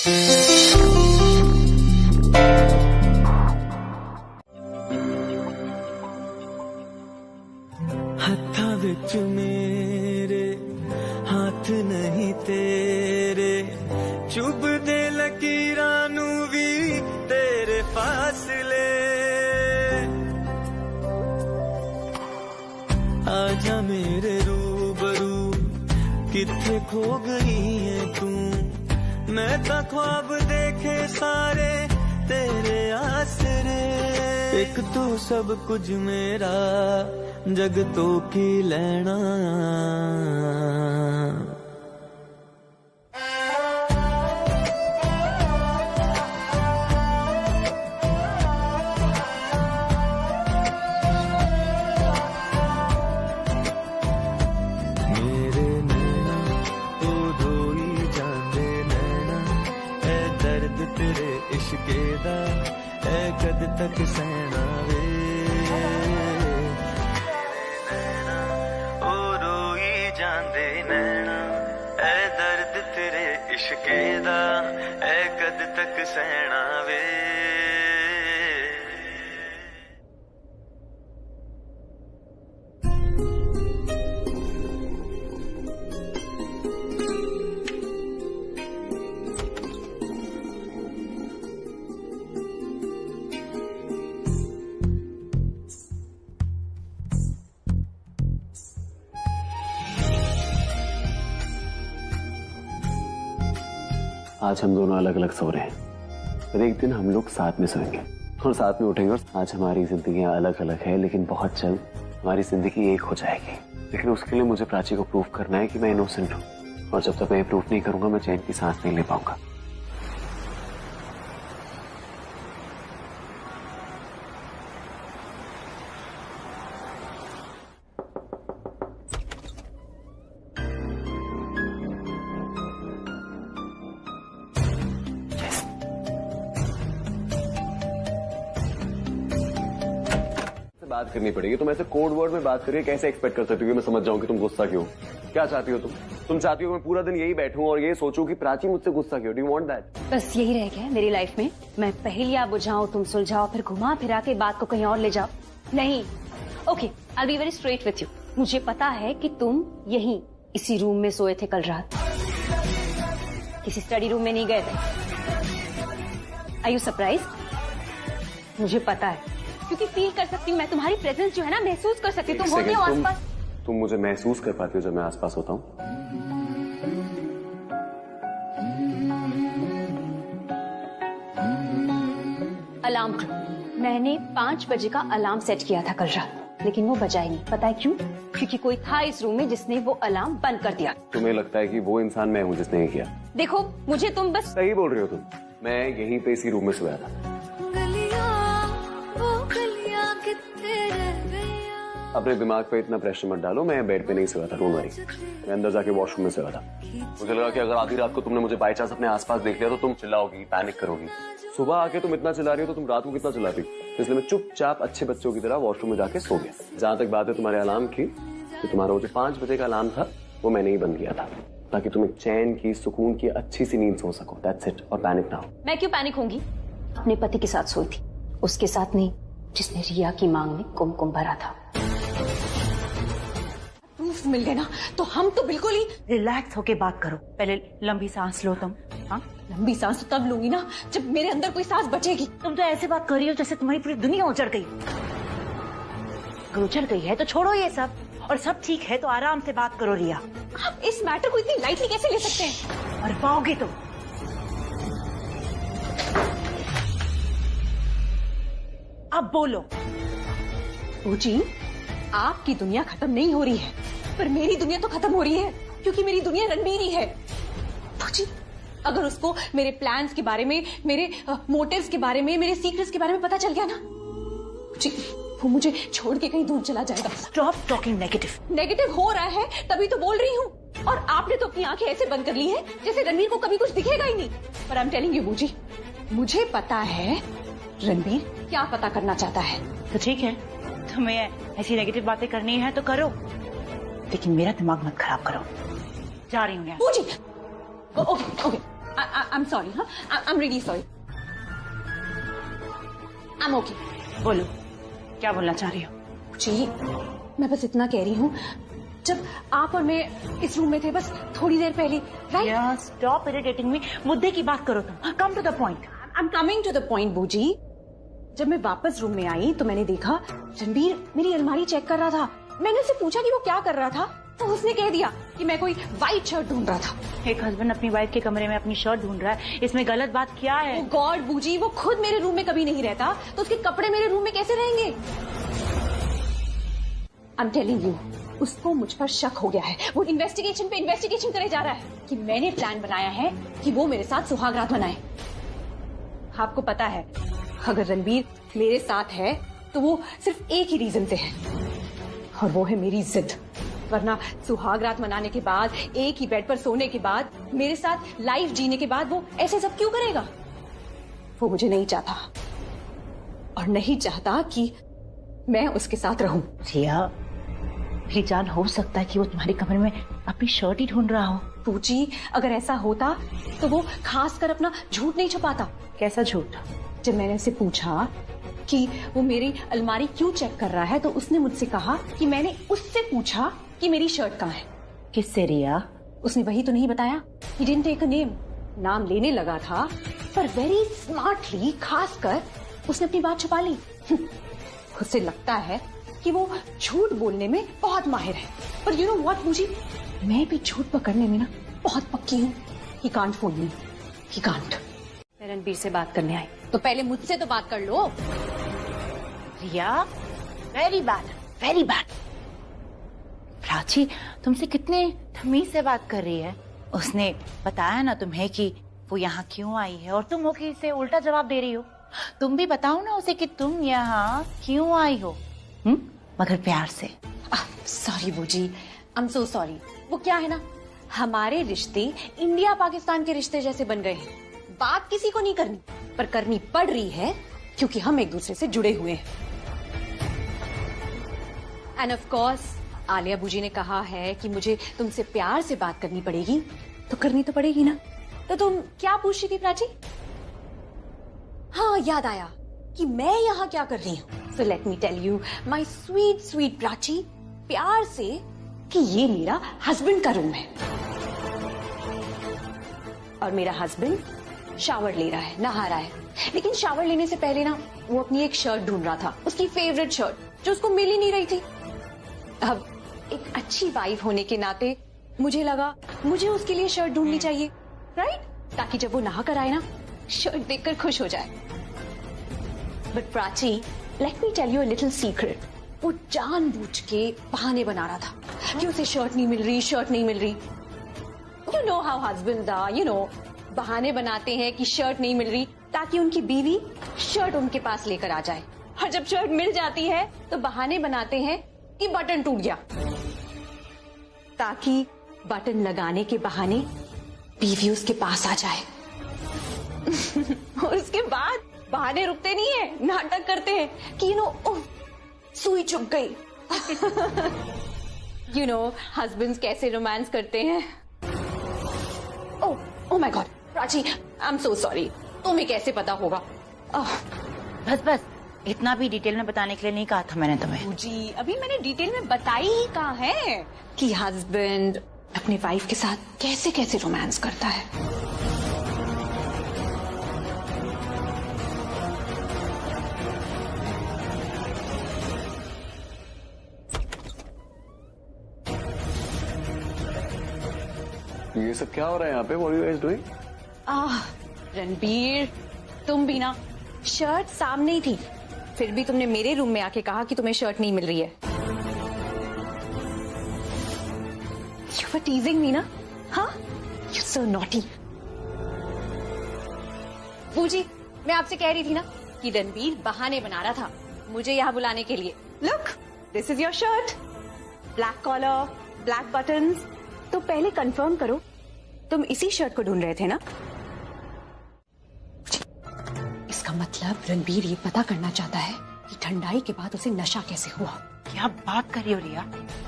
हत्था विच मेरे हाथ नहीं तेरे, चुभ दे लकीरां नू भी तेरे फासले। आजा मेरे रूबरू, किथे खो गई है तू, मैं तो ख्वाब देखे सारे तेरे आसरे। एक तू सब कुछ मेरा, जग तो की लेना। मेरे नैना तो धोई जांदे नैना, ऐ दर्द तेरे इश्के दा, ऐ कद तक सहना वे। जांदे नैना, ऐ दर्द तेरे इश्के दा, ऐ कद तक सहना वे। आज हम दोनों अलग अलग सो रहे हैं, पर एक दिन हम लोग साथ में सोएंगे और साथ में उठेंगे। और आज हमारी जिंदगियां अलग अलग है, लेकिन बहुत जल्द हमारी जिंदगी एक हो जाएगी। लेकिन उसके लिए मुझे प्राची को प्रूव करना है कि मैं इनोसेंट हूँ, और जब तक मैं प्रूफ नहीं करूंगा मैं चैन की सांस नहीं ले पाऊंगा। बात करनी पड़ेगी। तुम ऐसे कोड वर्ड में बात करिए, कैसे एक्सपेक्ट कर सकती हो कि मैं समझ जाऊं कि तुम गुस्सा क्यों? क्या चाहती हो तुम चाहती हो मैं पूरा दिन यही बैठूं और ये सोचूं कि प्राची मुझसे गुस्सा क्यों? Do you want that? बस यही रह गया मेरी लाइफ में, मैं पहेलियां बुझाऊं, तुम सुलझाओ, फिर घुमा फिरा के बात को कहीं और ले जाओ। नहीं, okay, I be very straight with you. मुझे पता है कि तुम यहीं इसी रूम में सोए थे कल रात, किसी स्टडी रूम में नहीं गए थे। Are you surprise? मुझे पता है, क्योंकि फील कर सकती हूँ मैं, तुम्हारी प्रेजेंस जो है ना महसूस कर सकती हूँ। तुम होती हो आसपास। तुम मुझे महसूस कर पाती हो जब मैं आसपास होता हूँ? अलार्म क्लॉक, मैंने 5 बजे का अलार्म सेट किया था कल रात, लेकिन वो बजा ही नहीं। पता है क्यों? क्योंकि कोई था इस रूम में जिसने वो अलार्म बंद कर दिया। तुम्हें लगता है कि वो इंसान मैं हूँ जिसने ये किया? देखो, मुझे तुम बस सही बोल रही हो तुम। मैं यहीं पे इसी रूम में सोया था। अपने दिमाग पे इतना प्रेशर मत डालो, मैं बेड पे नहीं सोया था, डोंट वरी। मैं अंदर जाके वॉशरूम में सोया था। मुझे लगा कि अगर आधी रात को तुमने मुझे बाय चांस अपने आसपास देख लिया तो तुम चिल्लाओगी, पैनिक करोगी। सुबह आके तुम इतना चिल्ला रही हो तो तुम रात को कितना चिल्लाती? इसलिए मैं चुपचाप अच्छे बच्चों की तरह वॉशरूम में जाके सो गया। जहां तक बात है तुम्हारे अलार्म की, तो तुम्हारा वो जो 5 बजे का अलार्म था वो मैंने ही बंद किया था, ताकि तुम एक चैन की, सुकून की, अच्छी सी नींद सो सको। दैट्स इट, और पैनिक ना हो। मैं क्यों पैनिक होंगी? अपने पति के साथ सोई थी, उसके साथ नहीं जिसने रिया की मांग में कुमकुम भरा था। प्रूफ मिल गए ना, तो हम तो बिल्कुल ही रिलैक्स होके बात करो। पहले लंबी सांस लो तुम। हाँ, लंबी सांस तो तब लूंगी ना जब मेरे अंदर कोई सांस बचेगी। तुम तो ऐसे बात कर रही हो जैसे तुम्हारी पूरी दुनिया उजड़ गई। अगर उजड़ गई है तो छोड़ो ये सब, और सब ठीक है तो आराम से बात करो रिया। आप इस मैटर को इतनी लाइटली कैसे ले सकते हैं? और पाओगे तुम। अब बोलो। जी, आपकी दुनिया खत्म नहीं हो रही है, पर मेरी दुनिया तो खत्म हो रही है, क्योंकि मेरी दुनिया रणबीर ही है। जी, अगर उसको मेरे प्लान्स के बारे में, मेरे मोटिव्स के बारे में, मेरे सीक्रेट्स के बारे में पता चल गया ना जी, वो मुझे छोड़ के कहीं दूर चला जाएगा। Stop talking negative. नेगेटिव हो रहा है तभी तो बोल रही हूँ, और आपने तो अपनी आंखें ऐसे बंद कर ली है जैसे रणबीर को कभी कुछ दिखेगा ही नहीं। पर आई एम टेलिंग यू बूजी, मुझे पता है रणबीर क्या पता करना चाहता है। तो ठीक है, तुम्हें ऐसी नेगेटिव बातें करनी है तो करो, लेकिन मेरा दिमाग मत खराब करो। जा रही हूँ। बूजी, okay okay, I am sorry. हाँ, I am really sorry. I am okay. बोलो, क्या बोलना चाह रही हो? जी, मैं बस इतना कह रही हूँ, जब आप और मैं इस रूम में थे बस थोड़ी देर पहले, राइट? स्टॉप इरिटेटिंग मी. मुद्दे की बात करो तुम. Come to the point. I am coming to the point बूजी. जब मैं वापस रूम में आई तो मैंने देखा रणबीर मेरी अलमारी चेक कर रहा था. मैंने उससे पूछा कि वो क्या कर रहा था, तो उसने कह दिया कि मैं कोई व्हाइट शर्ट ढूंढ रहा था. एक हस्बैंड अपनी वाइफ के कमरे में अपनी शर्ट ढूंढ रहा है, इसमें गलत बात क्या है? गॉड बूजी, वो खुद मेरे रूम में कभी नहीं रहता, तो उसके कपड़े मेरे रूम में कैसे रहेंगे? आई एम टेलिंग यू, उसको मुझ पर शक हो गया है. वो इन्वेस्टिगेशन पे इन्वेस्टिगेशन करे जा रहा है कि मैंने प्लान बनाया है कि वो मेरे साथ सुहाग रात मनाए. आपको पता है, अगर रणबीर मेरे साथ है तो वो सिर्फ एक ही रीजन से है, और वो है मेरी जिद. वरना सुहाग रात मनाने के बाद, एक ही बेड पर सोने के बाद, मेरे साथ लाइफ जीने के बाद वो ऐसे सब क्यों करेगा? वो मुझे नहीं चाहता, और नहीं चाहता कि मैं उसके साथ रहूं. रिया, मेरी जान, हो सकता है कि वो तुम्हारे कमरे में अपनी शर्ट ही ढूंढ रहा हो. पूजी, अगर ऐसा होता तो वो खासकर अपना झूठ नहीं छुपाता. कैसा झूठ? जब मैंने उससे पूछा कि वो मेरी अलमारी क्यों चेक कर रहा है, तो उसने मुझसे कहा कि मैंने उससे पूछा कि मेरी शर्ट कहाँ है. किससे रिया? उसने वही तो नहीं बताया. He didn't take a name. नाम लेने लगा था, पर वेरी स्मार्टली, खासकर उसने अपनी बात छुपा ली. उससे लगता है कि वो झूठ बोलने में बहुत माहिर है. पर यू नो व्हाट बूजी, मैं भी झूठ पकड़ने में ना बहुत पक्की हूँ. He can't fool me. He can't. मैं रणबीर से बात करने आई, तो पहले मुझसे तो बात कर लो. Riya, very bad, very bad. Prachi तुमसे कितने तमीज से बात कर रही है. उसने बताया ना तुम्हें कि वो यहाँ क्यों आई है, और तुम हो कि इसे उल्टा जवाब दे रही हो. तुम भी बताओ ना उसे कि तुम यहाँ क्यों आई हो. मगर प्यार से. सॉरी बूजी, आई एम सो सॉरी. वो क्या है ना, हमारे रिश्ते इंडिया पाकिस्तान के रिश्ते जैसे बन गए हैं. बात किसी को नहीं करनी, पर करनी पड़ रही है क्योंकि हम एक दूसरे से जुड़े हुए हैं. एंड ऑफ कोर्स आलिया बूजी ने कहा है कि मुझे तुमसे प्यार से बात करनी पड़ेगी, तो करनी तो पड़ेगी ना. तो तुम क्या पूछ रही थी प्राची? हाँ, याद आया कि मैं यहाँ क्या कर रही हूँ. So let me tell you my sweet sweet Prachi, प्यार से, कि ये मेरा हस्बैंड का रूम है, और मेरा हस्बैंड शावर ले रहा है, नहा रहा है. लेकिन शावर लेने से पहले ना वो अपनी एक शर्ट ढूंढ रहा था, उसकी फेवरेट शर्ट, जो उसको मिल ही नहीं रही थी. अब एक अच्छी वाइफ होने के नाते मुझे लगा मुझे उसके लिए शर्ट ढूंढनी चाहिए, राइट? ताकि जब वो नहा कर आए ना, शर्ट देखकर खुश हो जाए. But Prachi, let me tell you a little secret. वो जानबूझ के बहाने बना रहा था कि उसे शर्ट नहीं मिल रही, शर्ट नहीं मिल रही. You know how husbands are, you know, बहाने बनाते हैं कि शर्ट नहीं मिल रही ताकि उनकी बीवी शर्ट उनके पास लेकर आ जाए. और जब शर्ट मिल जाती है तो बहाने बनाते हैं कि बटन टूट गया, ताकि बटन लगाने के बहाने बीवी उसके पास आ जाए. और उसके बाद बहाने रुकते नहीं है, नाटक करते हैं कि यू नो, सुई चुभ गई. यू नो हस्बैंड्स कैसे रोमांस करते हैं. Oh my God Prachi, I am so sorry. तुम्हें कैसे पता होगा? बस बस, इतना भी डिटेल में बताने के लिए नहीं कहा था मैंने तुम्हें. जी, अभी मैंने डिटेल में बताई ही कहा है कि हस्बैंड अपने वाइफ के साथ कैसे कैसे रोमांस करता है. ये सब क्या हो रहा है यहाँ पे? What are you guys doing? Ranbir, तुम भी ना, शर्ट सामने ही थी, फिर भी तुमने मेरे रूम में आके कहा कि तुम्हें शर्ट नहीं मिल रही है. You were teasing me ना? हाँ? You're so naughty. पूजी, मैं आपसे कह रही थी ना कि रणबीर बहाने बना रहा था मुझे यहाँ बुलाने के लिए. Look, this is your shirt. Black collar, black buttons. तो पहले कंफर्म करो, तुम इसी शर्ट को ढूंढ रहे थे ना? इसका मतलब रणबीर ये पता करना चाहता है कि ठंडाई के बाद उसे नशा कैसे हुआ. क्या बात कर रही हो रिया?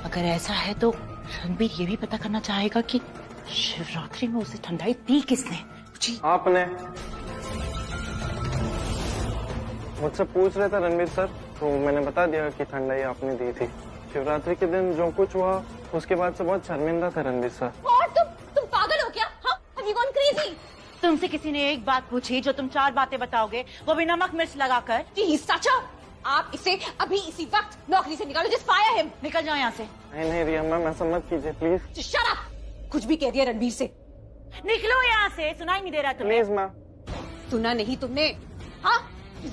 अगर ऐसा है तो रणबीर ये भी पता करना चाहेगा कि शिवरात्रि में उसे ठंडाई दी किसने. आपने मुझसे पूछ रहे थे रणवीर सर, तो मैंने बता दिया कि ठंडाई आपने दी थी। शिवरात्रि के दिन जो कुछ हुआ उसके बाद से बहुत शर्मिंदा थे रणवीर सर। और तुम पागल हो क्या? हाँ, have you gone crazy? तुमसे किसी ने एक बात पूछी जो तुम 4 बातें बताओगे, वो भी नमक मिर्च लगाकर। Please, Sacha, आप इसे अभी इसी वक्त नौकरी से निकालो। Just fire him. निकल जाओ यहाँ से। नहीं रिया मैम, ऐसा मत कीजिए प्लीज। Just shut up. कुछ भी कह दिया रणवीर से। निकलो यहाँ से, सुनाई नहीं दे रहा तुम्हें? Please ma'am. सुना नहीं तुमने? हाँ,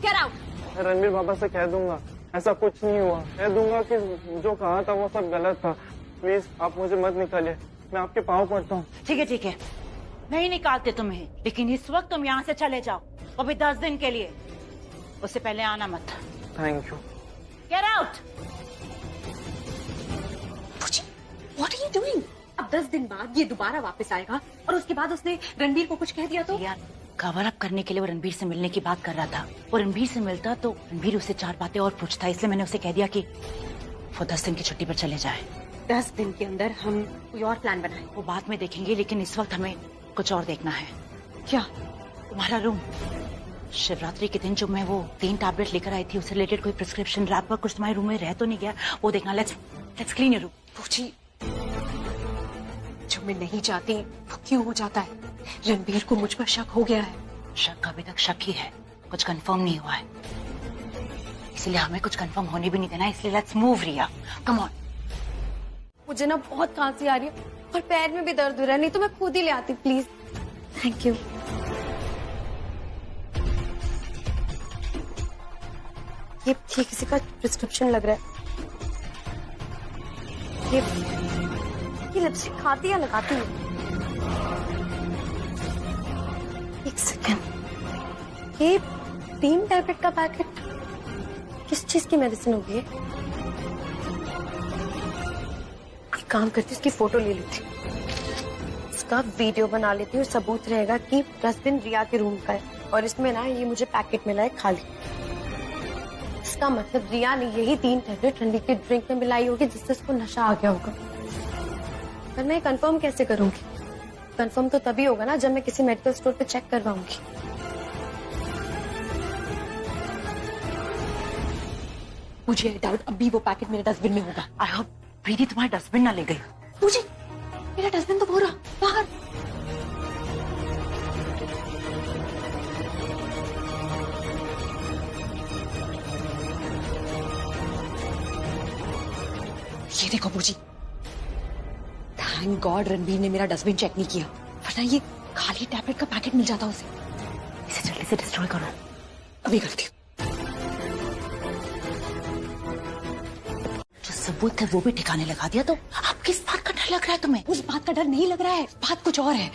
get out. मैं रणवीर बाबा से कह दूंगा ऐसा कुछ नहीं हुआ, कह दूंगा कि जो कहा था वो सब गलत था। प्लीज आप मुझे मत निकालिए, मैं आपके पाँव पड़ता हूँ। ठीक है, नहीं निकालते तुम्हें, लेकिन इस वक्त तुम यहाँ से चले जाओ, वो भी 10 दिन के लिए। उससे पहले आना मत। Thank you. Get out. What are you doing? अब 10 दिन बाद ये दोबारा वापस आएगा और उसके बाद उसने रणबीर को कुछ कह दिया तो? यार, कवर अप करने के लिए वो रणबीर से मिलने की बात कर रहा था। वो रणबीर से मिलता तो रणबीर उससे 4 बातें और पूछता, इसलिए मैंने उसे कह दिया कि वो 10 दिन की छुट्टी पर चले जाए। 10 दिन के अंदर हम कोई और प्लान बनाएं। वो बाद में देखेंगे, लेकिन इस वक्त हमें कुछ और देखना है। क्या? तुम्हारा रूम। शिवरात्रि के दिन जो मैं वो 3 टैबलेट लेकर आई थी, उससे रिलेटेड कोई प्रिस्क्रिप्शन रैपर कुछ तुम्हारे रूम में रह तो नहीं गया, वो देखना। Let's clean your room. पूछी, जो मैं नहीं चाहती वो क्यों हो जाता है? रणबीर को मुझ पर शक हो गया है। शक अभी तक शक ही है, कुछ कंफर्म नहीं हुआ है, इसलिए हमें कुछ कंफर्म होने भी नहीं देना। इसलिए let's move Riya, come on. मुझे ना बहुत खांसी आ रही है और पैर में भी दर्द हो रहा है, नहीं तो मैं खुद ही ले आती प्लीज। Thank you. ये किसी का प्रिस्क्रिप्शन लग रहा है। ये लिपस्टिक खाती या लगाती है? एक सेकेंड, ये 3 टैबलेट का पैकेट किस चीज की मेडिसिन होगी? एक काम करती, इसकी फोटो ले लेती, इसका वीडियो बना लेती हूँ, सबूत रहेगा कि डस्टबिन रिया के रूम का है और इसमें ना ये मुझे पैकेट मिला है खाली। इसका मतलब रिया ने यही 3 टैबलेट रणबीर की ड्रिंक में मिलाई होगी जिससे इसको नशा आ गया होगा। पर मैं कंफर्म कैसे करूंगी? कंफर्म तो तभी होगा ना जब मैं किसी मेडिकल स्टोर पे चेक करवाऊंगी। मुझे डाउट अभी वो पैकेट मेरे डस्टबिन में होगा। आई होप प्रीति तुम्हारे डस्टबिन ना ले गई। मुझे मेरा डस्टबिन तो पूरा बाहर। ये देखो बूजी, थैंक गॉड रणबीर ने मेरा डस्टबिन चेक नहीं किया, वरना ये खाली टैबलेट का पैकेट मिल जाता उसे। इसे जल्दी से डिस्ट्रॉय करो। अभी करती हूँ। जो सबूत है वो भी ठिकाने लगा दिया, तो अब किस बात का डर लग रहा है तुम्हें? उस बात का डर नहीं लग रहा है, बात कुछ और है।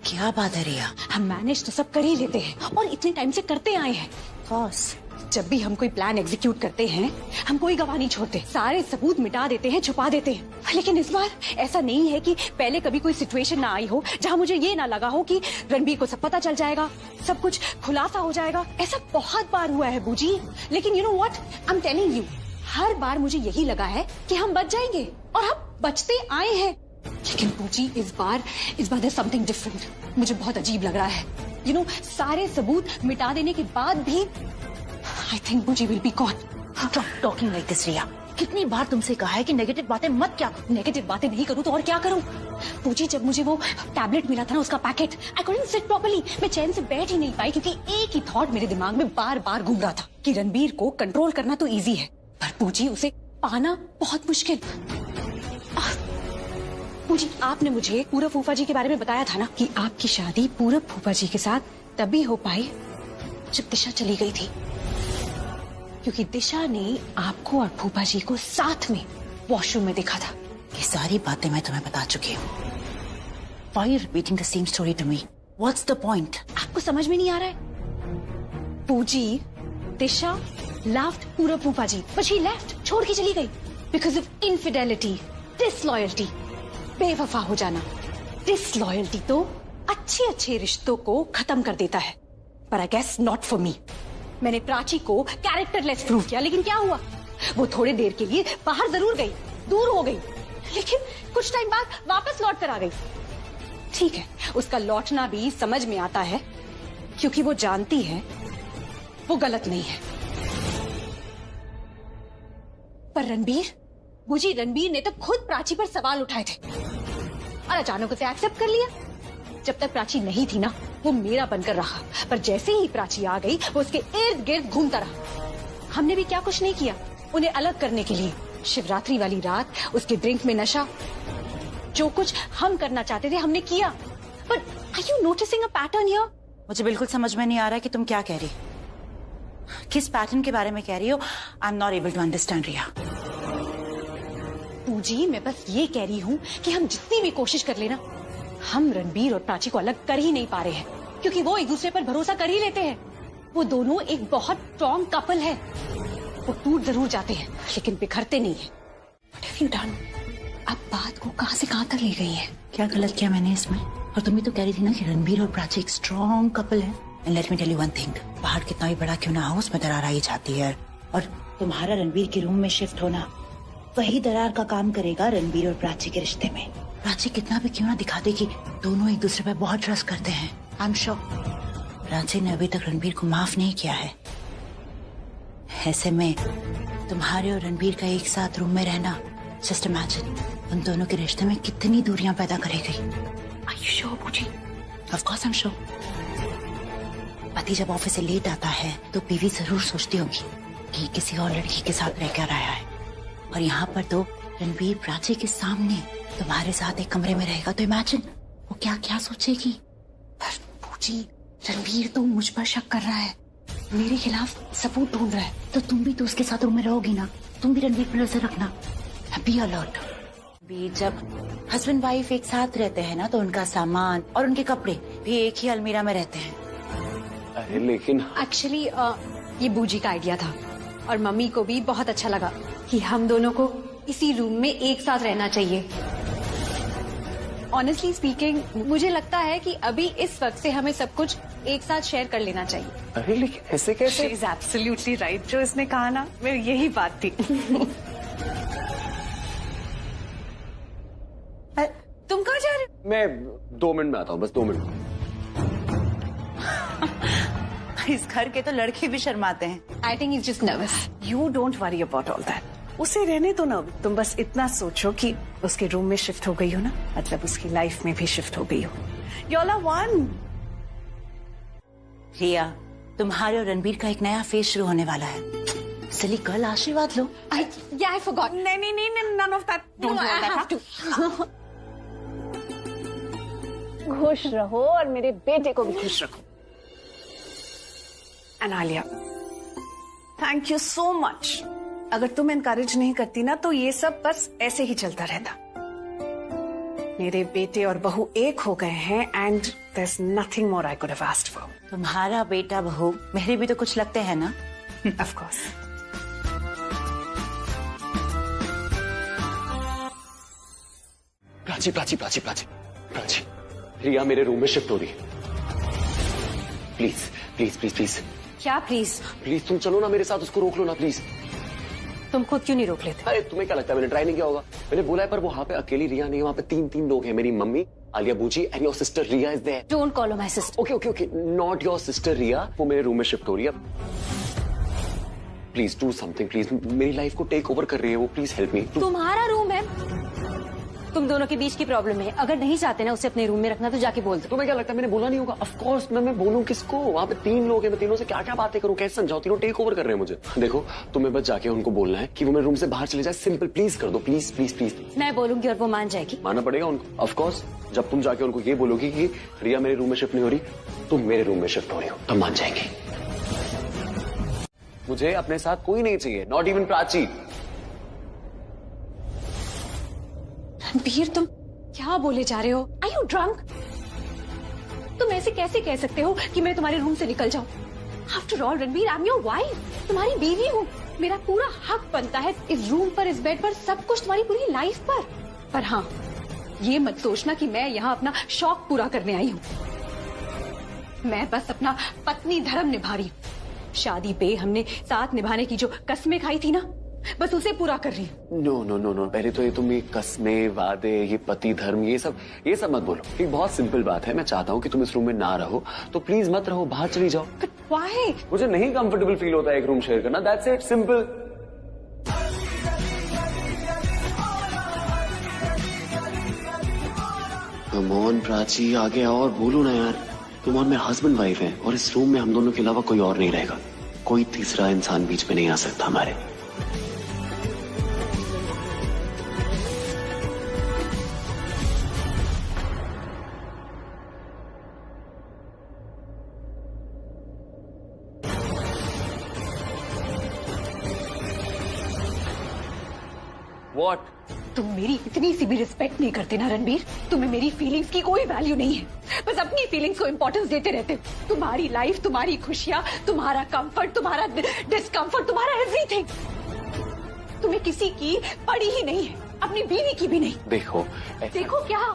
क्या बात है रिया? हम मैनेज तो सब कर ही लेते हैं और इतने टाइम से करते आए हैं। बॉस, जब भी हम कोई प्लान एग्जीक्यूट करते हैं, हम कोई गवाह नहीं छोड़ते, सारे सबूत मिटा देते हैं, छुपा देते हैं। लेकिन इस बार ऐसा नहीं है कि पहले कभी कोई सिचुएशन ना आई हो जहां मुझे ये ना लगा हो कि रणबीर को सब पता चल जाएगा, सब कुछ खुलासा हो जाएगा। ऐसा बहुत बार हुआ है बूजी, लेकिन you know what, I am telling you, हर बार मुझे यही लगा है कि हम बच जाएंगे और हम बचते आए हैं। लेकिन बूजी इस बार देयर समथिंग डिफरेंट। मुझे बहुत अजीब लग रहा है। यू नो, सारे सबूत मिटा देने के बाद भी I think Booji will be caught. Stop talking like this, रिया। कितनी बार तुमसे कहा है कि नेगेटिव बातें मत क्या करो। नेगेटिव बातें नहीं करूं तो और क्या करूं? बूजी, जब मुझे वो टैबलेट मिला था ना, उसका packet, I couldn't sit properly. मैं चैन से बैठ ही नहीं पाई क्योंकि एक ही थॉट मेरे दिमाग में बार बार घूम रहा था कि रणबीर को कंट्रोल करना तो इजी है, पर बूजी उसे पाना बहुत मुश्किल। बूजी, आपने मुझे पूरब फूफा जी के बारे में बताया था ना कि आपकी शादी पूरब फूफा जी के साथ तभी हो पाई जब दिशा चली गई थी, क्योंकि दिशा ने आपको और फूफा जी को साथ में वॉशरूम में देखा था। ये सारी बातें मैं तुम्हें बता चुकी हूँ। Why are you repeating the same story to me? What's the point? आपको समझ में नहीं आ रहा है? पूजी, दिशा loved पूरब फूफा जी, but she left, छोड़ के चली गई because of infidelity, disloyalty, बेवफा हो जाना। डिसलॉयल्टी तो अच्छे रिश्तों को खत्म कर देता है, पर I guess not for me. मैंने प्राची को कैरेक्टरलेस प्रूव किया, लेकिन क्या हुआ? वो थोड़े देर के लिए बाहर जरूर गई, दूर हो गई, लेकिन कुछ टाइम बाद वापस लौट कर आ गई। ठीक है, उसका लौटना भी समझ में आता है, क्योंकि वो जानती है वो गलत नहीं है। पर रणबीर, बुजी रणबीर ने तो खुद प्राची पर सवाल उठाए थे और अचानक उसे एक्सेप्ट कर लिया। जब तक प्राची नहीं थी ना, वो मेरा बनकर रहा, पर जैसे ही प्राची आ गई वो उसके इर्द गिर्द घूमता रहा। हमने भी क्या कुछ नहीं किया उन्हें अलग करने के लिए। शिवरात्रि वाली रात उसके ड्रिंक में नशा, जो कुछ हम करना चाहते थे हमने किया। But are you noticing a pattern here? मुझे बिल्कुल समझ में नहीं आ रहा कि तुम क्या कह रही, किस पैटर्न के बारे में कह रही हो। I am not able to understand Riya. जी मैं बस ये कह रही हूँ कि हम जितनी भी कोशिश कर लेना, हम रणबीर और प्राची को अलग कर ही नहीं पा रहे हैं, क्योंकि वो एक दूसरे पर भरोसा कर ही लेते हैं। वो दोनों एक बहुत स्ट्रॉन्ग कपल है। वो टूट जरूर जाते हैं लेकिन बिखरते नहीं है। What have you done? अब बात को कहां से कहां तक ले गई है? क्या गलत किया मैंने इसमें? और तुम भी तो कह रही थी ना कि रणबीर और प्राची एक स्ट्रॉन्ग कपल है। And let me tell you one thing, पहाड़ कितना भी बड़ा क्यों ना हो, उसमें दरार आ ही जाती है। और तुम्हारा रणबीर के रूम में शिफ्ट होना वही दरार का काम करेगा रणबीर और प्राची के रिश्ते में। प्राची कितना भी क्यों ना दिखा दे कि दोनों एक दूसरे पर बहुत ट्रस्ट करते हैं, आई एम श्योर प्राची ने अभी तक रणबीर को माफ नहीं किया है। ऐसे में तुम्हारे और रणबीर का एक साथ रूम में रहना, जस्ट इमेजिन उन दोनों के रिश्ते में कितनी दूरियां पैदा करेगी। Are you sure, बूजी? Of course I am sure. पति जब ऑफिस से लेट आता है तो बीवी जरूर सोचती होगी कि किसी और लड़की के साथ रह कर आया है, और यहाँ पर तो रणबीर प्राची के सामने तुम्हारे साथ एक कमरे में रहेगा, तो इमेजिन वो क्या क्या सोचेगी। पर बूजी, रणबीर तो मुझ पर शक कर रहा है, मेरे खिलाफ सबूत ढूंढ रहा है। तो तुम भी तो उसके साथ रूम में रहोगी ना, तुम भी रणबीर पर नजर रखना, बी अलर्ट। भी जब हस्बैंड वाइफ एक साथ रहते हैं ना, तो उनका सामान और उनके कपड़े भी एक ही अलमीरा में रहते हैं। अरे लेकिन एक्चुअली ये बूजी का आइडिया था और मम्मी को भी बहुत अच्छा लगा कि हम दोनों को इसी रूम में एक साथ रहना चाहिए। ऑनेस्टली स्पीकिंग, मुझे लगता है कि अभी इस वक्त से हमें सब कुछ एक साथ शेयर कर लेना चाहिए। अरे लेकिन ऐसे कैसे? She is absolutely right, जो इसने कहा ना, मेरी यही बात थी। तुम कहाँ जा रहे हो? मैं 2 मिनट में आता हूँ, बस 2 मिनट। इस घर के तो लड़के भी शर्माते हैं। I think is just nervous. You don't worry about all that, उसे रहने दो ना। तुम बस इतना सोचो कि उसके रूम में शिफ्ट हो गई हो ना, मतलब उसकी लाइफ में भी शिफ्ट हो गई हो। You all are one. Riya, तुम्हारे और रणबीर का एक नया फेज शुरू होने वाला है। सिली गर्ल, आशीर्वाद लो। I forgot. नहीं, none of that. Don't No, I do have that. खुश रहो और मेरे बेटे को भी खुश रखो। अनालिया, थैंक यू सो मच। अगर तुम एनकरेज नहीं करती ना, तो ये सब बस ऐसे ही चलता रहता। मेरे बेटे और बहू एक हो गए हैं and there is nothing more I could have asked for. तुम्हारा बेटा बहू मेरे भी तो कुछ लगते हैं ना। Of course. प्राची प्राची प्राची प्राची प्राची, रिया मेरे रूम में शिफ्ट हो रही है। प्लीज प्लीज प्लीज प्लीज क्या प्लीज? प्लीज तुम चलो ना मेरे साथ, उसको रोक लो ना प्लीज। तुम खुद क्यों नहीं रोक लेते? अरे तुम्हें क्या लगता है मैंने ट्राई नहीं किया होगा? मैंने बोला है, पर वहाँ पे अकेली रिया नहीं है, वहाँ पे 3 लोग हैं। मेरी मम्मी, आलिया बूजी and your sister Riya is there. Don't call my sister. Okay okay okay, not your sister Riya. वो मेरे रूम में शिफ्ट हो रही है। Please do something, please. मेरी लाइफ को टेक ओवर कर रही है वो, प्लीज हेल्प मी। तुम्हारा रूम है, तुम दोनों के बीच की प्रॉब्लम है। अगर नहीं चाहते ना उसे अपने रूम में रखना, तो जाके बोल दो। तुम्हें क्या लगता है मैंने बोला नहीं होगा? ऑफ कोर्स मैं बोलूं किसको? वहाँ पे 3 लोग हैं, मैं तीनों से क्या क्या बातें करूं, कैसे समझाऊं? तीनों टेक ओवर कर रहे हैं मुझे। देखो तुम्हें बस जाके उनको बोलना है कि वो मेरे रूम से बाहर चले जाए। सिंपल, प्लीज कर दो, प्लीज प्लीज प्लीज। मैं बोलूंगी और वो मान जाएगी। मानना पड़ेगा उनको, ऑफ कोर्स। जब तुम जाके उनको ये बोलोगी कि रिया मेरे रूम में शिफ्ट नहीं हो रही, तुम मेरे रूम में शिफ्ट हो रही हो, तब मान जाएंगे। मुझे अपने साथ कोई नहीं चाहिए, नॉट इवन प्राची। रणबीर, तुम क्या बोले जा रहे हो? Are you drunk? तुम ऐसे कैसे कह सकते हो कि मैं तुम्हारे रूम से निकल जाऊं? After all Ranbir, I am your wife, तुम्हारी बीवी हूँ। मेरा पूरा हक बनता है इस रूम पर, इस बेड पर, सब कुछ तुम्हारी पूरी लाइफ पर। पर हाँ, ये मत सोचना कि मैं यहाँ अपना शौक पूरा करने आई हूँ। मैं बस अपना पत्नी धर्म निभा रही हूँ। शादी पे हमने साथ निभाने की जो कस्में खाई थी ना, बस उसे पूरा कर रही हूँ। नो नो नो नो, पहले तो ये तुम ये कस्में, वादे, ये पति धर्म, ये सब मत बोलो। एक बहुत सिंपल बात है, मैं चाहता हूँ कि तुम इस रूम में ना रहो, तो प्लीज मत रहो, बाहर चली जाओ। Why? मुझे नहीं कंफर्टेबल फील होता है एक रूम शेयर करना, that's it, simple. Come on Prachi, आगे और बोलो ना यार। तुम और मैं हस्बैंड वाइफ हैं और इस रूम में हम दोनों के अलावा कोई और नहीं रहेगा। कोई तीसरा इंसान बीच में नहीं आ सकता हमारे। What? तुम मेरी इतनी सी भी रिस्पेक्ट नहीं करते ना रणबीर। तुम्हें मेरी फीलिंग्स की कोई वैल्यू नहीं है, बस अपनी फीलिंग्स को इंपॉर्टेंस देते रहते हो। तुम्हारी लाइफ, तुम्हारी खुशियां, तुम्हारा कंफर्ट, तुम्हारा डिस्कंफर्ट, तुम्हारा एवरीथिंग, तुम्हें किसी की पड़ी ही नहीं है, अपनी बीवी की भी नहीं। देखो देखो क्या?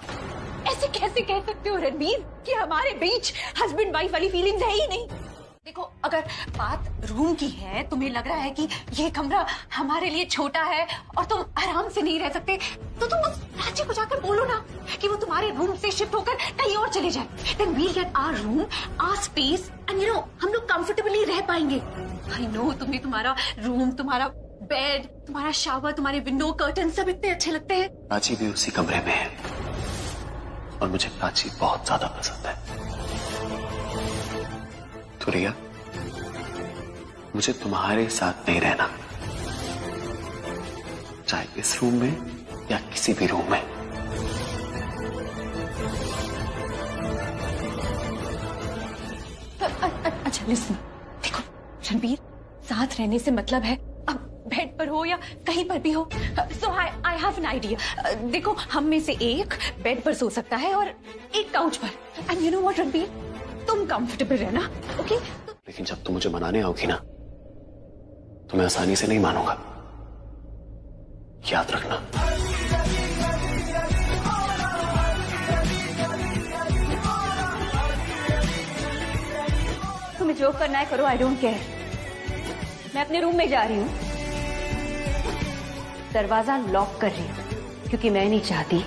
ऐसे कैसे कह सकते हो रणबीर कि हमारे बीच हस्बैंड वाइफ वाली फीलिंग्स है ही नहीं? देखो, अगर बात रूम की है, तुम्हें लग रहा है कि ये कमरा हमारे लिए छोटा है और तुम आराम से नहीं रह सकते, तो तुम उस प्राची को जाकर बोलो ना कि वो तुम्हारे रूम से शिफ्ट होकर कहीं और चले जाए। Then we'll get our room, our space, and हम लोग कंफर्टेबली रह पाएंगे। I know तुम्हें तुम्हारा रूम, तुम्हारा बेड, तुम्हारा शावर, तुम्हारे विंडो कर्टन सब इतने अच्छे लगते हैं। प्राची भी उसी कमरे में है और मुझे प्राची बहुत ज्यादा पसंद है। तो रिया, मुझे तुम्हारे साथ नहीं रहना, चाहे इस रूम में या किसी भी रूम में। अच्छा लिसन, देखो रणबीर, साथ रहने से मतलब है अब बेड पर हो या कहीं पर भी हो। सो आई हैव एन आइडिया। देखो, हम में से एक बेड पर सो सकता है और एक काउच पर। And you know what Ranbir, तुम कंफर्टेबल रहना, ओके? लेकिन जब तुम मुझे मनाने आओगी ना, तो मैं आसानी से नहीं मानूंगा, याद रखना। तुम्हें जो करना है करो, आई डोंट केयर। मैं अपने रूम में जा रही हूँ, दरवाजा लॉक कर रही हूँ, क्योंकि मैं नहीं चाहती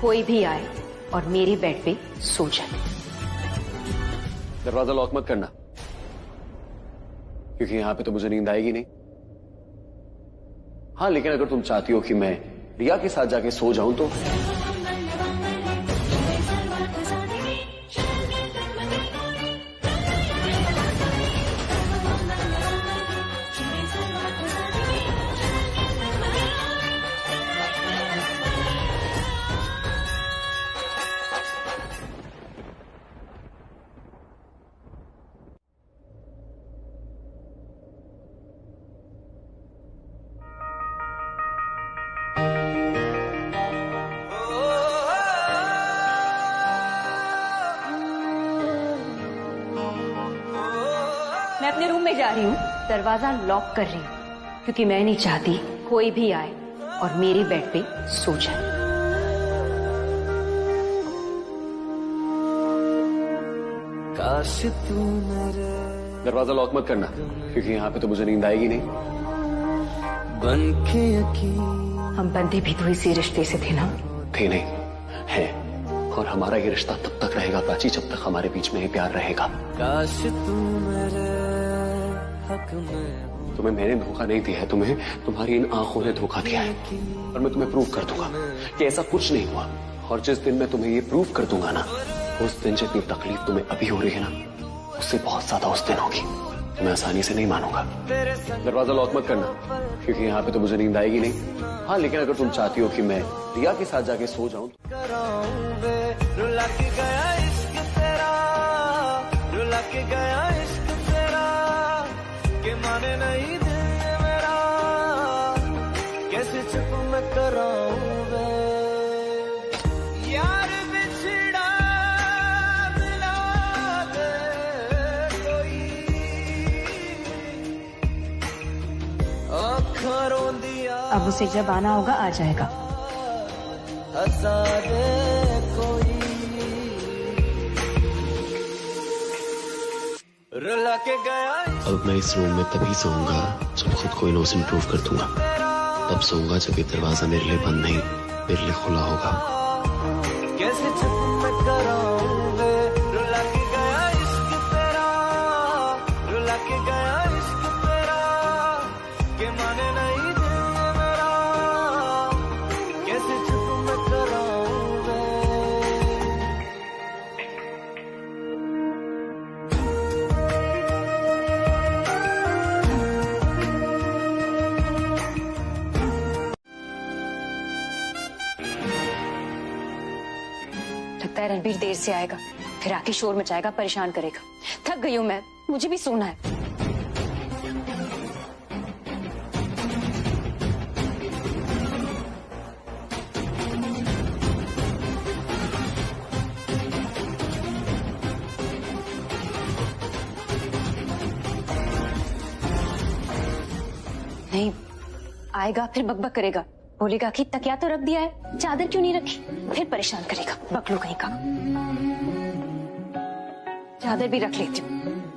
कोई भी आए और मेरे बेड पे सो जाए। दरवाजा लॉक मत करना, क्योंकि यहां पे तो मुझे नींद आएगी नहीं। हाँ, लेकिन अगर तुम चाहती हो कि मैं रिया के साथ जाके सो जाऊं तो मैं अपने रूम में जा रही हूँ, दरवाजा लॉक कर रही हूँ, क्योंकि मैं नहीं चाहती कोई भी आए और मेरे बेड पे सो जाए। काश तू मेरे दरवाजा लॉक मत करना, क्योंकि यहाँ पे तो मुझे नींद आएगी नहीं। बनके यकीन हम बंधे भी तो इसी रिश्ते से थे ना? थे नहीं, है, और हमारा ये रिश्ता तब तक रहेगा प्राची, जब तक हमारे बीच में ये प्यार रहेगा। काश तू मेरे हक में। तुम्हें मैंने धोखा नहीं दिया है, तुम्हें तुम्हारी इन आंखों ने धोखा दिया है, और मैं तुम्हें प्रूव कर दूंगा कि ऐसा कुछ नहीं हुआ। और जिस दिन मैं तुम्हें ये प्रूव कर दूंगा ना, उस दिन जितनी तकलीफ तुम्हें अभी हो रही है ना, उससे बहुत ज्यादा उस दिन होगी। तो मैं आसानी से नहीं मानूंगा। दरवाजा लॉक मत करना, क्योंकि यहाँ पे तो मुझे नींद आएगी नहीं। हाँ, लेकिन अगर तुम चाहती हो कि मैं रिया के साथ जाके सो जाऊं रुला के गया इश्क तेरा, रुला के गया इश्क तेरा, के माने नहीं दिल मेरा, कैसे चुप मैं कराऊं वे यार बिछड़ा मिला दे कोई, आँखां रोंदिया अब उसे जब आना होगा आ जाएगा। हंसा दे कोई, रुला के गया अब मैं इस रूम में तभी सोऊंगा जब खुद को इनोसेंट प्रूव कर दूंगा। तब सोऊंगा जब ये दरवाजा मेरे लिए बंद नहीं, मेरे लिए खुला होगा। कैसे छुप मैं कराऊं वे, रुला के गया इश्क तेरा, रुला के गया इश्क तेरा, के माने नहीं दिल मेरा, कैसे छुप मैं कराऊं वे। लगता है रणबीर देर से आएगा, फिर आके शोर मचाएगा, परेशान करेगा। थक गई हूं मैं, मुझे भी सोना है। नहीं आएगा फिर बकबक करेगा, बोलेगा कि तकिया तो रख दिया है, चादर क्यों नहीं रखी, फिर परेशान करेगा, बकलू कहीं का। चादर भी रख लेती हूँ,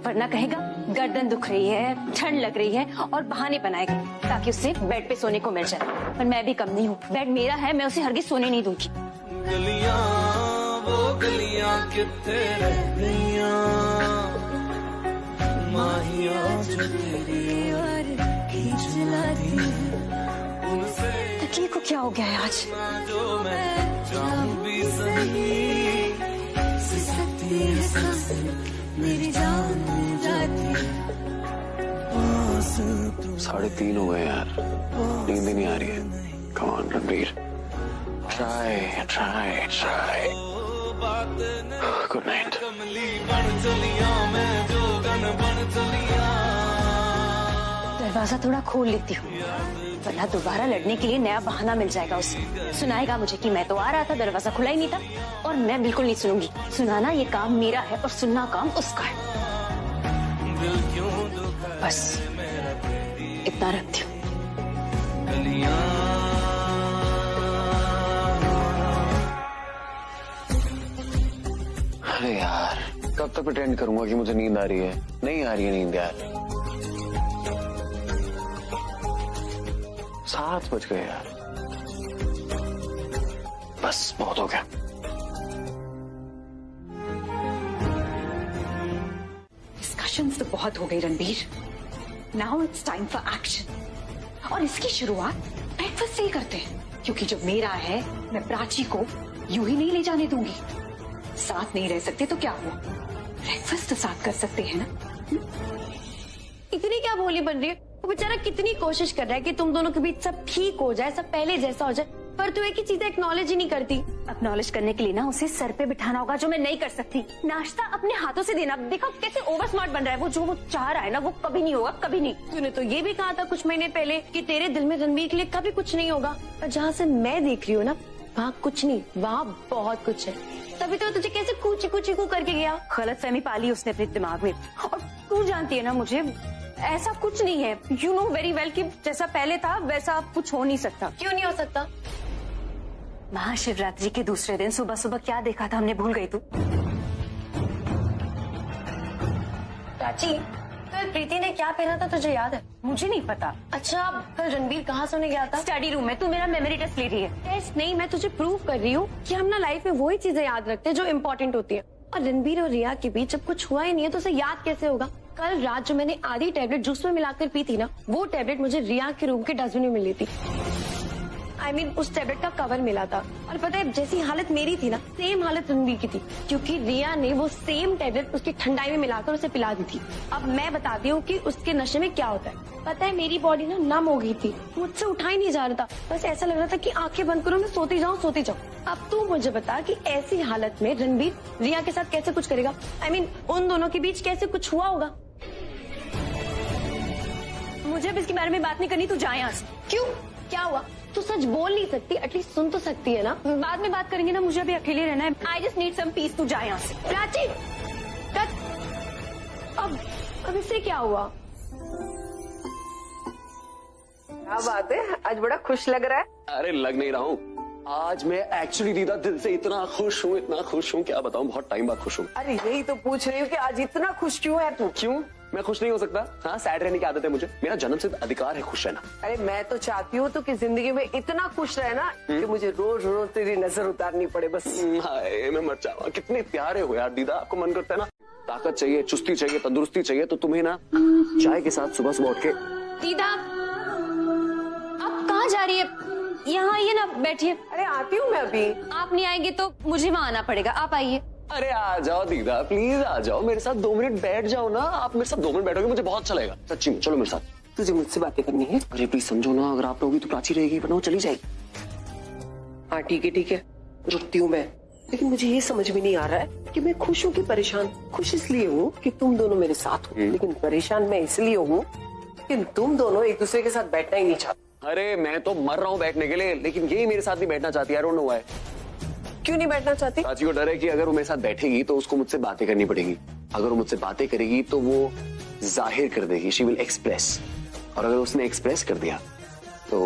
वरना कहेगा गर्दन दुख रही है, ठंड लग रही है, और बहाने बनाएगा ताकि उसे बेड पे सोने को मिल जाए। पर मैं भी कम नहीं हूँ, बेड मेरा है, मैं उसे हरगिज सोने नहीं दूंगी। गलियां वो गलियां कित्थे रह गईयां, माहियां जो तेरी ओर खींच लाती उनसे, तकिए को क्या हो गया है आज? जो मैं जाऊं भी सही, सिसकती है सांसें मेरी जान जाती। 3:30 हो गए यार, नींद ही नहीं आ रही है। Come on Ranbir, try try try. Good night. कमली बन चलिया मैं जोगन बन चलिया। दरवाजा थोड़ा खोल लेती हूँ, वरना दोबारा लड़ने के लिए नया बहाना मिल जाएगा उसे। सुनाएगा मुझे कि मैं तो आ रहा था, दरवाजा खुला ही नहीं था, और मैं बिल्कुल नहीं सुनूंगी। सुनाना ये काम मेरा है और सुनना काम उसका है। बस इतना रखती हूँ। अरे यार, कब तक प्रिटेंड करूंगा कि मुझे नींद आ रही है? नहीं आ रही है नींद यार। 7 बज गए यार, बस बहुत हो गया। डिस्कशंस तो बहुत हो गई Ranbir, now it's time for action. और इसकी शुरुआत ब्रेकफास्ट से ही करते हैं, क्योंकि जो मेरा है मैं प्राची को यूं ही नहीं ले जाने दूंगी। साथ नहीं रह सकते तो क्या हुआ, ब्रेकफास्ट तो साथ कर सकते हैं ना। इतनी क्या बोली बन रही है? वो बेचारा कितनी कोशिश कर रहा है कि तुम दोनों के बीच सब ठीक हो जाए, सब पहले जैसा हो जाए, पर तू एक ही चीजें एक्नॉलेज ही नहीं करती। एक्नॉलेज करने के लिए ना उसे सर पे बिठाना होगा, जो मैं नहीं कर सकती। नाश्ता अपने हाथों से देना। देखो कैसे ओवर स्मार्ट बन रहा है वो, जो वो चाह रहा है ना वो कभी नहीं होगा, कभी नहीं। तूने तो ये भी कहा था कुछ महीने पहले कि तेरे दिल में रणबीर के लिए कभी कुछ नहीं होगा, और जहाँ से मैं देख रही हूँ ना, वहाँ कुछ नहीं, वहाँ बहुत कुछ है। तभी तो तुझे कैसे कूची कूची कू करके गया। गलतफहमी पाली उसने अपने दिमाग में, और तू जानती है ना मुझे, ऐसा कुछ नहीं है। यू नो वेरी वेल कि जैसा पहले था वैसा अब कुछ हो नहीं सकता। क्यों नहीं हो सकता? महाशिवरात्रि के दूसरे दिन सुबह सुबह क्या देखा था हमने, भूल गई तू? प्राची, कल प्रीति ने क्या पहना था तुझे याद है? मुझे नहीं पता। अच्छा, कल रणबीर कहाँ सोने गया था? स्टडी रूम में। तू मेरा मेमोरी टेस्ट ले रही है? टेस्ट नहीं, मैं तुझे प्रूव कर रही हूँ कि हम ना लाइफ में वही चीजें याद रखते हैं जो इम्पोर्टेंट होती है। और रणबीर और रिया के बीच जब कुछ हुआ ही नहीं है तो उसे याद कैसे होगा? कल रात जो मैंने आधी टैबलेट जूस में मिलाकर पी थी ना, वो टैबलेट मुझे रिया के रूम के डस्टबिन में मिली थी। I mean, उस टैबलेट का कवर मिला था। और पता है, जैसी हालत मेरी थी ना, सेम हालत रणबीर की थी, क्योंकि रिया ने वो सेम टैबलेट उसकी ठंडाई में मिलाकर उसे पिला दी थी। अब मैं बताती हूँ कि उसके नशे में क्या होता है। पता है, मेरी बॉडी ना नम हो गई थी, मुझसे उठा ही नहीं जा रहा था, बस ऐसा लग रहा था कि आंखें बंद करो, मैं सोती जाऊँ सोती जाऊँ। अब तू मुझे बता कि ऐसी हालत में रणबीर रिया के साथ कैसे कुछ करेगा? I mean, उन दोनों के बीच कैसे कुछ हुआ होगा? मुझे अब इसके बारे में बात नहीं करनी, तू जा यहाँ से। क्यों, क्या हुआ? तू सच बोल नहीं सकती? एटलीस्ट सुन तो सकती है ना। बाद में बात करेंगे ना, मुझे अभी अकेले रहना है। I just need some peace, तू जा यहाँ से। प्राची, अब इससे क्या हुआ? क्या बात है, आज बड़ा खुश लग रहा है। अरे लग नहीं रहा हूँ, आज मैं एक्चुअली दीदा दिल से इतना खुश हूँ, क्या बताऊँ, बहुत टाइम बाद खुश हूँ। अरे यही तो पूछ रही हूँ कि आज इतना खुश क्यों है तू? क्यों? मैं खुश नहीं हो सकता? हाँ, सैड रहने की आदत है मुझे, मेरा जन्मसिद्ध अधिकार है खुश रहना। अरे मैं तो चाहती हूँ तो कि जिंदगी में इतना खुश रहना कि मुझे रोज रोज तेरी नजर उतारनी पड़े बस। हाय, मैं मर जाऊंगा। कितने प्यारे हो यार दीदा, आपको मन करता है ना ताकत चाहिए, चुस्ती चाहिए, तंदुरुस्ती चाहिए तो तुम्हें ना चाय के साथ सुबह सुबह उठ के। दीदा, आप कहाँ जा रही है? यहाँ आइए ना, बैठिए। अरे आती हूँ मैं अभी। आप नहीं आएंगे तो मुझे वहाँ आना पड़ेगा, आप आइए। अरे आ जाओ दीदा, प्लीज आ जाओ, मेरे साथ 2 मिनट बैठ जाओ ना। आप मेरे साथ 2 मिनट बैठोगे मुझे बहुत अच्छा लगेगा, सच्ची में। चलो मेरे साथ। तुझे मुझसे बातें करनी है? अरे प्लीज समझो ना, अगर आप रहोगी तो प्राची रहेगी, वरना वो चली जाएगी। हाँ ठीक है, रुकती हूँ मैं। लेकिन मुझे ये समझ में नहीं आ रहा है कि मैं खुश हूँ कि परेशान। खुश इसलिए हूँ कि तुम दोनों मेरे साथ हो, लेकिन परेशान मैं इसलिए हूँ कि तुम दोनों एक दूसरे के साथ बैठना ही नहीं चाहते। अरे मैं तो मर रहा हूँ बैठने के लिए, लेकिन यही मेरे साथ नहीं बैठना चाहती। I don't know why. क्यों नहीं बैठना चाहती? प्राची को डर है कि अगर वो मेरे साथ बैठेगी तो उसको मुझसे बातें करनी पड़ेगी। अगर वो मुझसे बातें करेगी तो वो जाहिर कर देगी, शी विल एक्सप्रेस। और अगर उसने एक्सप्रेस कर दिया तो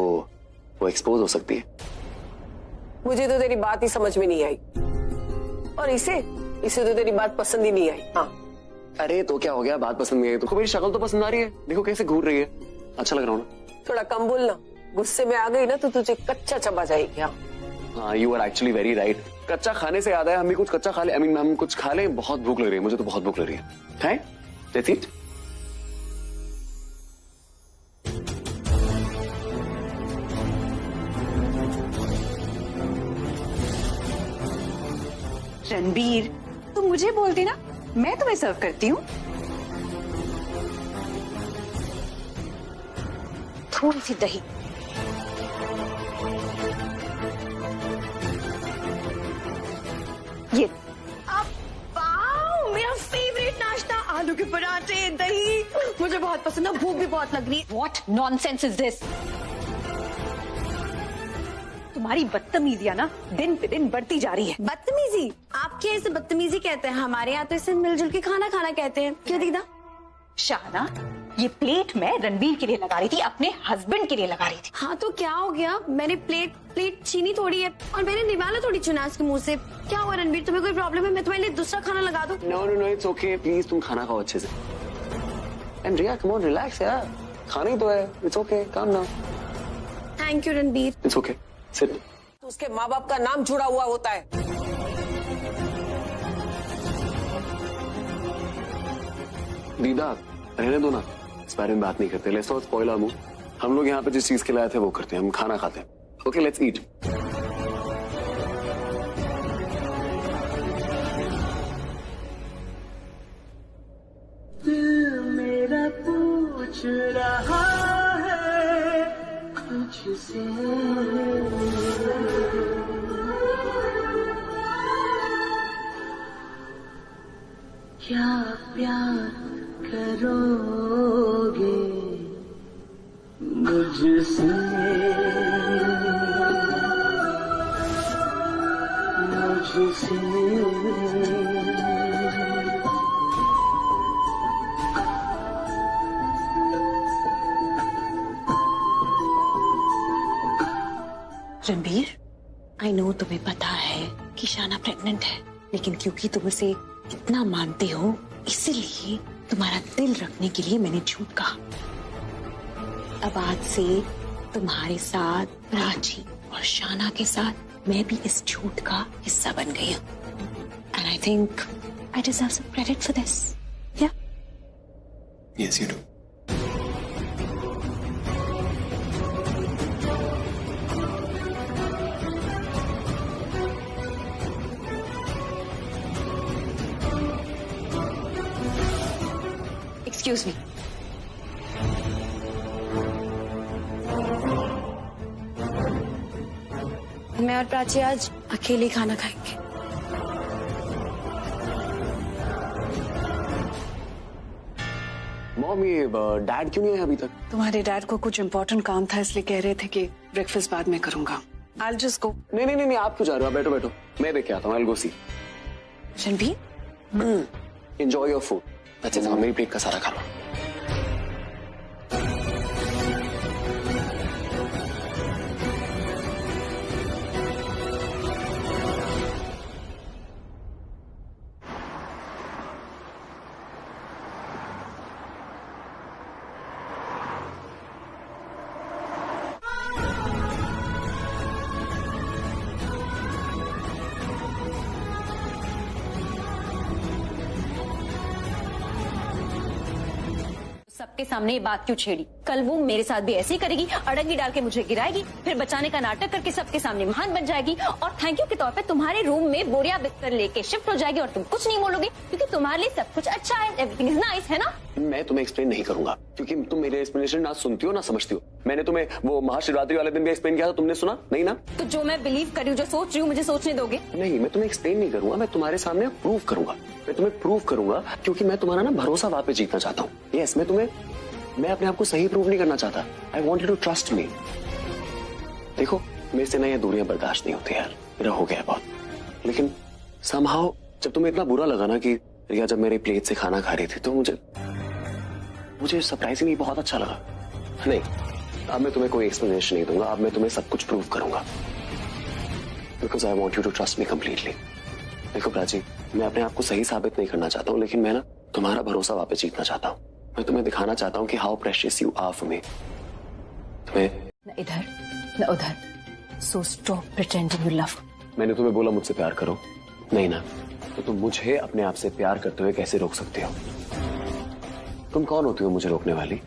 वो एक्सपोज हो सकती है। मुझे तो तेरी बात ही समझ में नहीं आई, और इसे तो तेरी बात पसंद ही नहीं आई। हाँ, अरे तो क्या हो गया, बात पसंद नहीं आई तो मेरी शक्ल तो पसंद आ रही है, देखो कैसे घूर रही है, अच्छा लग रहा हूँ ना। थोड़ा कम बोलना, गुस्से में आ गई ना तो तुझे कच्चा चबा जाएगी। हाँ, you are actually very right. कच्चा खाने से याद है, हम भी कुछ कच्चा खा ले। हम कुछ खा ले, बहुत भूख लग रही है मुझे, तो बहुत भूख लग रही है। Let's eat. रणबीर, तुम मुझे बोलती ना, मैं तुम्हें सर्व करती हूँ। थोड़ी सी दही। ये मेरा फेवरेट नाश्ता, आलू के पराठे, दही, मुझे बहुत पसंद है। भूख भी बहुत लग रही है। What nonsense is this? तुम्हारी बदतमीजियां ना दिन पे दिन बढ़ती जा रही है। बदतमीजी? आपके इसे बदतमीजी कहते हैं, हमारे यहाँ तो इसे मिलजुल के खाना खाना कहते हैं। क्यों दीदा? शाहना, ये प्लेट मैं रणबीर के लिए लगा रही थी, अपने हस्बैंड के लिए लगा रही थी। हाँ तो क्या हो गया? मैंने प्लेट छीनी थोड़ी है और मैंने निवाला थोड़ी चुना इसके मुंह से। क्या हुआ रणबीर, तुम्हें कोई प्रॉब्लम है? मैं तुम्हारे लिए दूसरा खाना लगा दूं? नो इट्स ओके, प्लीज तुम खाना खाओ अच्छे से। And Riya, come on, relax यार, खाना ही तो है। It's okay, calm down. Thank you Ranbir. It's okay, sit. तो उसके माँ बाप का नाम जुड़ा हुआ होता है। दीदा रहने दो ना, इस बारे में बात नहीं करते। Let's not spoil our mood. हम लोग यहाँ पे जिस चीज के लाए थे वो करते हैं, हम खाना खाते हैं। Okay, let's eat. मेरा पूछ रहा है तुझसे, क्या प्यार करोगे मुझसे, रणबीर, आई नो तुम्हें पता है कि शाना प्रेग्नेंट है, लेकिन क्योंकि तुम उसे इतना मानते हो इसीलिए तुम्हारा दिल रखने के लिए मैंने झूठ कहा। अब आज से तुम्हारे साथ प्राची और शाना के साथ मैं भी इस झूठ का हिस्सा बन गई हूँ। And I think I deserve some credit for this. Yeah? Yes you do. Excuse me. मैं और प्राची आज अकेले खाना खाएंगे। मॉम, ये डैड क्यों नहीं आया अभी तक? तुम्हारे डैड को कुछ इम्पोर्टेंट काम था, इसलिए कह रहे थे कि ब्रेकफास्ट बाद में करूंगा। I'll just go। नहीं, आप क्यों जा रहे हो? बैठो बैठो, मैं देख के आता हूँ। I'll go see। Ranbir, Enjoy your food। अच्छे से मेरी प्लेट का सारा खा लो। सबके सामने ये बात क्यों छेड़ी? कल वो मेरे साथ भी ऐसे ही करेगी, अड़ंगी डाल के मुझे गिराएगी, फिर बचाने का नाटक करके सबके सामने महान बन जाएगी और थैंक यू के तौर पे तुम्हारे रूम में बोरिया बिस्तर लेके शिफ्ट हो जाएगी और तुम कुछ नहीं बोलोगे क्योंकि तुम्हारे लिए सब कुछ अच्छा है, एवरीथिंग इज नाइस, है ना? मैं तुम्हें एक्सप्लेन नहीं करूंगा क्योंकि तुम मेरे एक्सप्लेनेशन ना सुनती हो ना समझती हो। मैंने तुम्हें वो महाशिवरात्रि वाले दिन भी एक्सप्लेन किया था, तुमने सुना नहीं ना? तो जो मैं बिलीव कर रही हूँ, जो सोच रही हूँ, मुझे सोचने दोगे? नहीं, मैं तुम्हें एक्सप्लेन नहीं करूंगा, मैं तुम्हारे सामने प्रूव करूंगा। मैं तुम्हें प्रूव करूंगा क्योंकि मैं तुम्हारा ना भरोसा वापस जीतना चाहता हूँ। यस, मैं अपने आप को सही प्रूव नहीं करना चाहता। I want you to trust me. देखो, मेरे से ना ये दूरियां बर्दाश्त नहीं होती यार, मेरा हो गया बहुत। लेकिन समहाउ जब तुम्हें इतना बुरा लगा ना कि रिया जब मेरी प्लेट से खाना खा रही थी तो मुझे सरप्राइजिंगली बहुत अच्छा लगा। नहीं, अब मैं तुम्हें कोई एक्सप्लेनेशन नहीं दूंगा, अब मैं तुम्हें सब कुछ प्रूव करूंगा because I want you to trust me completely. देखो प्राची, मैं अपने आप को सही साबित नहीं करना चाहता हूँ, लेकिन मैं ना तुम्हारा भरोसा वापस जीतना चाहता हूँ। मैं तुम्हें दिखाना चाहता हूँ कि how precious you are for me. तुम्हें न इधर न उधर, so stop pretending you love. मैंने तुम्हें बोला मुझसे प्यार करो, नहीं ना? तो तुम मुझे अपने आप से प्यार करते हुए कैसे रोक सकते हो? तुम कौन होती हो मुझे रोकने वाली?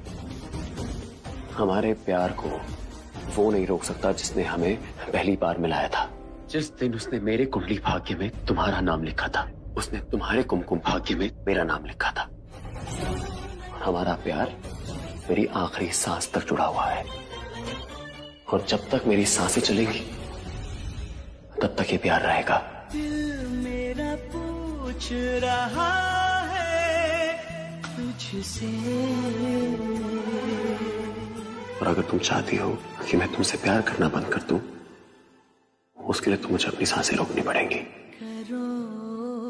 हमारे प्यार को वो नहीं रोक सकता जिसने हमें पहली बार मिलाया था। जिस दिन उसने मेरे कुंडली भाग्य में तुम्हारा नाम लिखा था, उसने तुम्हारे कुमकुम भाग्य में मेरा नाम लिखा था। और हमारा प्यार मेरी आखिरी सांस तक जुड़ा हुआ है और जब तक मेरी सांसें चलेंगी तब तक ये प्यार रहेगा। दिल मेरा पूछ रहा है तुझसे, और अगर तुम चाहती हो कि मैं तुमसे प्यार करना बंद कर दूं, उसके लिए तो मुझे अपनी सांसें रोकनी पड़ेंगी।